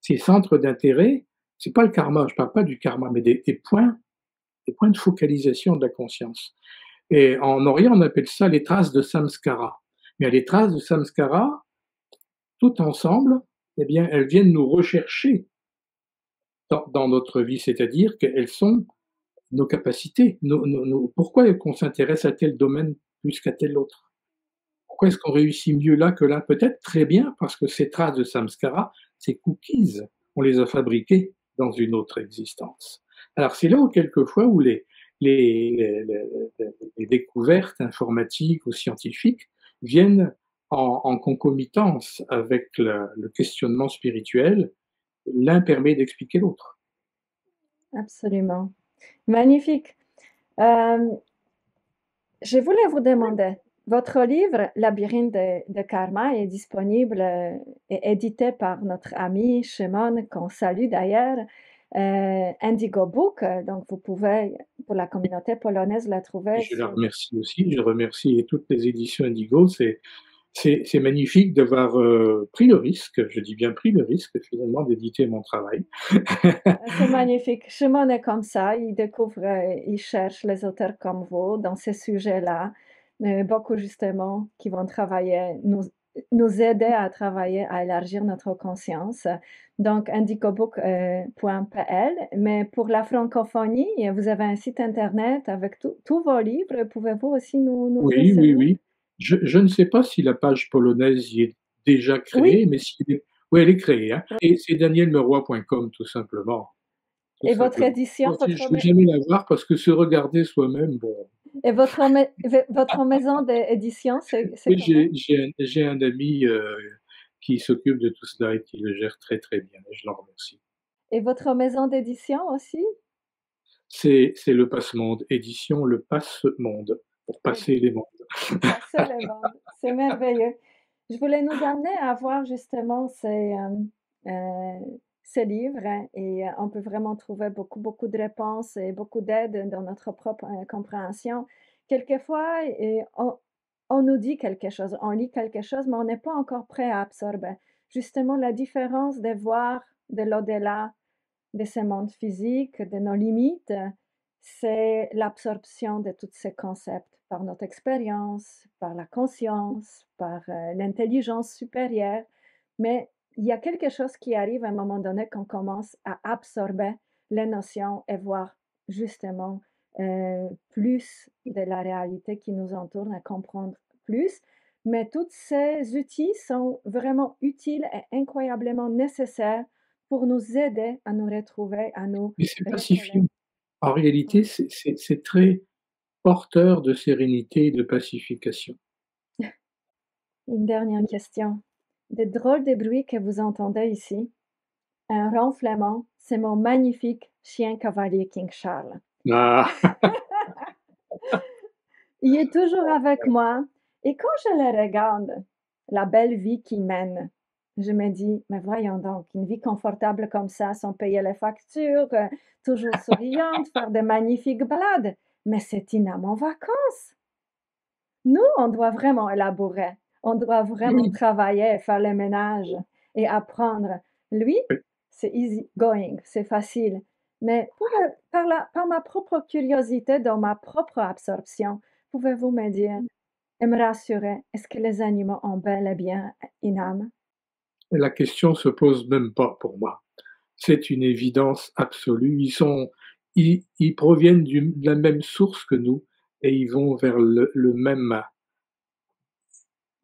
Ces centres d'intérêt, c'est pas le karma, je parle pas du karma, mais des points de focalisation de la conscience. Et en Orient, on appelle ça les traces de samskara. Mais les traces de samskara, toutes ensemble, eh bien, elles viennent nous rechercher dans notre vie, c'est-à-dire qu'elles sont nos capacités. Pourquoi est-ce qu'on s'intéresse à tel domaine plus qu'à tel autre? Pourquoi est-ce qu'on réussit mieux là que là? Peut-être très bien parce que ces traces de samskara, ces cookies, on les a fabriquées dans une autre existence. Alors c'est là où quelquefois où les, les, les découvertes informatiques ou scientifiques viennent en concomitance avec le questionnement spirituel. L'un permet d'expliquer l'autre. Absolument. Magnifique. Euh, je voulais vous demander, votre livre Labyrinthe de Karma est disponible et édité par notre ami Shimon, qu'on salue d'ailleurs, Indigo Book. Donc, vous pouvez, pour la communauté polonaise, la Et trouver je la sur... remercie aussi. Je remercie toutes les éditions Indigo. C'est magnifique d'avoir pris le risque, je dis bien pris le risque finalement d'éditer mon travail. C'est magnifique. Shimon est comme ça. Il découvre, il cherche les auteurs comme vous dans ces sujets-là. Beaucoup justement qui vont travailler, nous aider à travailler, à élargir notre conscience. Donc, indicobook.pl. Mais pour la francophonie, vous avez un site internet avec tous vos livres. Pouvez-vous aussi nous dire Oui, oui, celui? oui. Je ne sais pas si la page polonaise y est déjà Oui, créée, mais si oui, elle est créée. Hein. Et c'est danielmeroy.com tout simplement. Tout et votre simplement. édition, Je ne vais jamais la voir parce que se regarder soi-même, bon. et votre maison d'édition, c'est Oui, comment? j'ai un ami qui s'occupe de tout cela et qui le gère très très bien. Et je l'en remercie. Et votre maison d'édition aussi? C'est le Passe-Monde, édition Le Passe-Monde, pour Le passer les mondes. Passer le monde, c'est merveilleux. Je voulais nous amener à voir justement ces livres hein, et on peut vraiment trouver beaucoup de réponses et beaucoup d'aide dans notre propre compréhension. Quelquefois, on nous dit quelque chose, on lit quelque chose, mais on n'est pas encore prêt à absorber. Justement, la différence de voir de l'au-delà de ce monde physique, de nos limites, c'est l'absorption de tous ces concepts par notre expérience, par la conscience, par l'intelligence supérieure. Mais il y a quelque chose qui arrive à un moment donné qu'on commence à absorber les notions et voir justement plus de la réalité qui nous entoure, à comprendre plus. Mais tous ces outils sont vraiment utiles et incroyablement nécessaires pour nous aider à nous retrouver, à nous Mais c'est recoller. pacifiant. En réalité, c'est très porteur de sérénité et de pacification. Une dernière question. Des drôles de bruits que vous entendez ici, un ronflement, c'est mon magnifique chien cavalier King Charles. Ah, Il est toujours avec moi et quand je le regarde, la belle vie qu'il mène, je me dis, mais voyons donc, une vie confortable comme ça, sans payer les factures, toujours souriante, faire de magnifiques balades, mais c'est une âme en vacances. Nous, on doit vraiment élaborer, on doit vraiment oui, travailler, faire le ménage et apprendre. Lui, oui. c'est easy going, c'est facile. Mais par ma propre curiosité, dans ma propre absorption, pouvez-vous me dire et me rassurer, est-ce que les animaux ont bel et bien une âme? La question se pose même pas pour moi. C'est une évidence absolue. Ils proviennent de la même source que nous et ils vont vers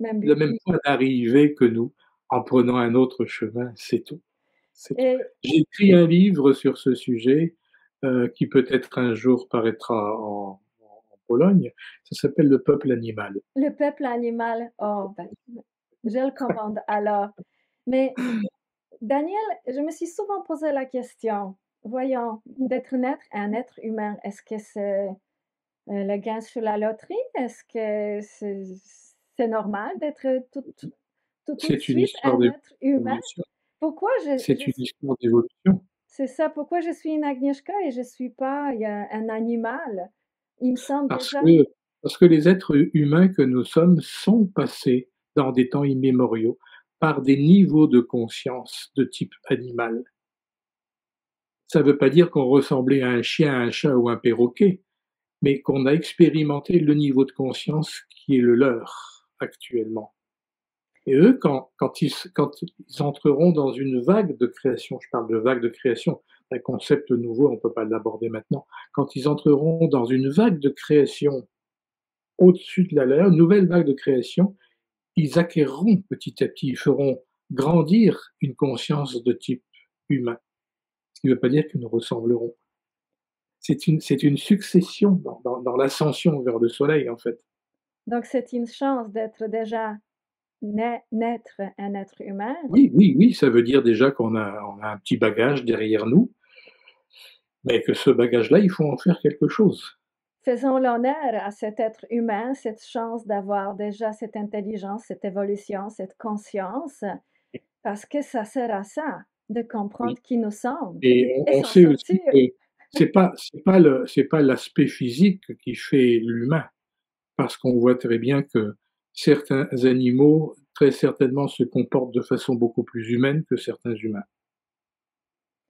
Même le but. même point d'arrivée que nous en prenant un autre chemin, c'est tout. C'est tout. Et J'ai écrit un livre sur ce sujet qui peut-être un jour paraîtra en Pologne. Ça s'appelle Le peuple animal. le peuple animal, oh, ben, je le commande alors. Mais Daniel, je me suis souvent posé la question, voyons, d'être un être humain, est-ce que c'est le gain sur la loterie? Est-ce que c'est normal d'être tout de C'est une suite histoire un être humain? d'évolution. Pourquoi C'est une histoire d'évolution. c'est ça, pourquoi je suis une Agnieszka et je suis pas un animal? Il me semble Parce déjà, que, parce que les êtres humains que nous sommes sont passés dans des temps immémoriaux par des niveaux de conscience de type animal. Ça ne veut pas dire qu'on ressemblait à un chien, un chat ou un perroquet, mais qu'on a expérimenté le niveau de conscience qui est le leur actuellement. Et eux, quand ils entreront dans une vague de création, je parle de vague de création, un concept nouveau, on ne peut pas l'aborder maintenant. Quand ils entreront dans une vague de création au-dessus de la leur, une nouvelle vague de création, ils acquerront petit à petit, ils feront grandir une conscience de type humain. Ce qui ne veut pas dire que nous ressemblerons. C'est une succession dans l'ascension vers le soleil, en fait. Donc c'est une chance d'être déjà naître un être humain. Oui, oui, oui, ça veut dire déjà qu'on a un petit bagage derrière nous, mais que ce bagage-là, il faut en faire quelque chose. Faisons l'honneur à cet être humain, cette chance d'avoir déjà cette intelligence, cette évolution, cette conscience, parce que ça sert à ça, de comprendre Oui. qui nous sommes Et et on s'en sait aussi sortir. que c'est pas l'aspect physique qui fait l'humain, parce qu'on voit très bien que certains animaux, très certainement, se comportent de façon beaucoup plus humaine que certains humains.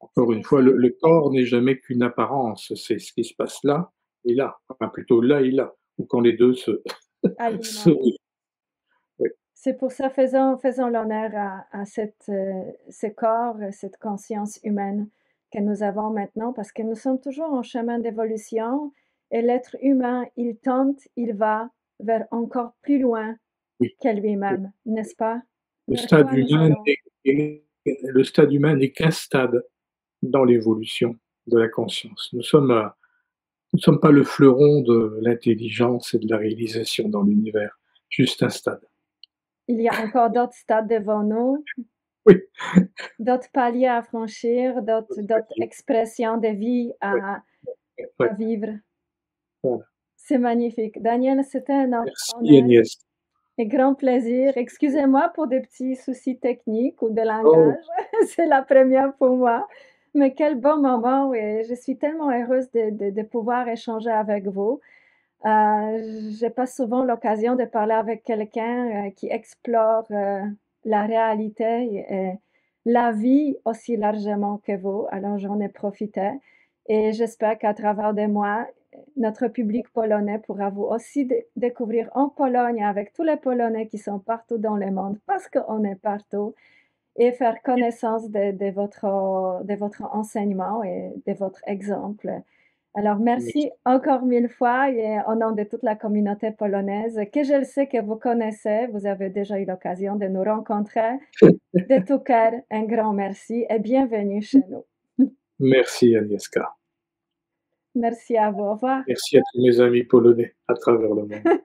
C'est Encore une pour fois, ça. le corps n'est jamais qu'une apparence, c'est ce qui se passe là et là, enfin plutôt là et là, ou quand les 2 se se Aliment. oui, C'est pour ça, faisons l'honneur à ce corps, cette conscience humaine que nous avons maintenant, parce que nous sommes toujours en chemin d'évolution et l'être humain, il tente, il va vers encore plus loin oui, que oui. lui-même, n'est-ce pas? Le Vers stade quoi nous humain allons? n'est qu'un stade dans l'évolution de la conscience. Nous sommes pas le fleuron de l'intelligence et de la réalisation dans l'univers, juste un stade. Il y a encore d'autres stades devant nous, Oui, d'autres paliers à franchir, d'autres expressions de vie oui, à ouais, vivre. voilà. C'est magnifique. Daniel, c'était un Merci honneur. Agnès. Et grand plaisir. Excusez-moi pour des petits soucis techniques ou de Oh, langage. C'est la première pour moi. Mais quel bon moment et je suis tellement heureuse de pouvoir échanger avec vous. J'ai pas souvent l'occasion de parler avec quelqu'un qui explore la réalité et la vie aussi largement que vous. Alors j'en ai profité et j'espère qu'à travers de moi, notre public polonais pourra vous aussi découvrir en Pologne avec tous les Polonais qui sont partout dans le monde parce qu'on est partout et faire connaissance de votre enseignement et de votre exemple. Alors, merci. merci encore mille fois et au nom de toute la communauté polonaise que je le sais que vous connaissez, vous avez déjà eu l'occasion de nous rencontrer. De tout cœur, un grand merci et bienvenue chez nous. Merci Agnieszka. Merci à vous. Au revoir. Merci à tous mes amis polonais à travers le monde.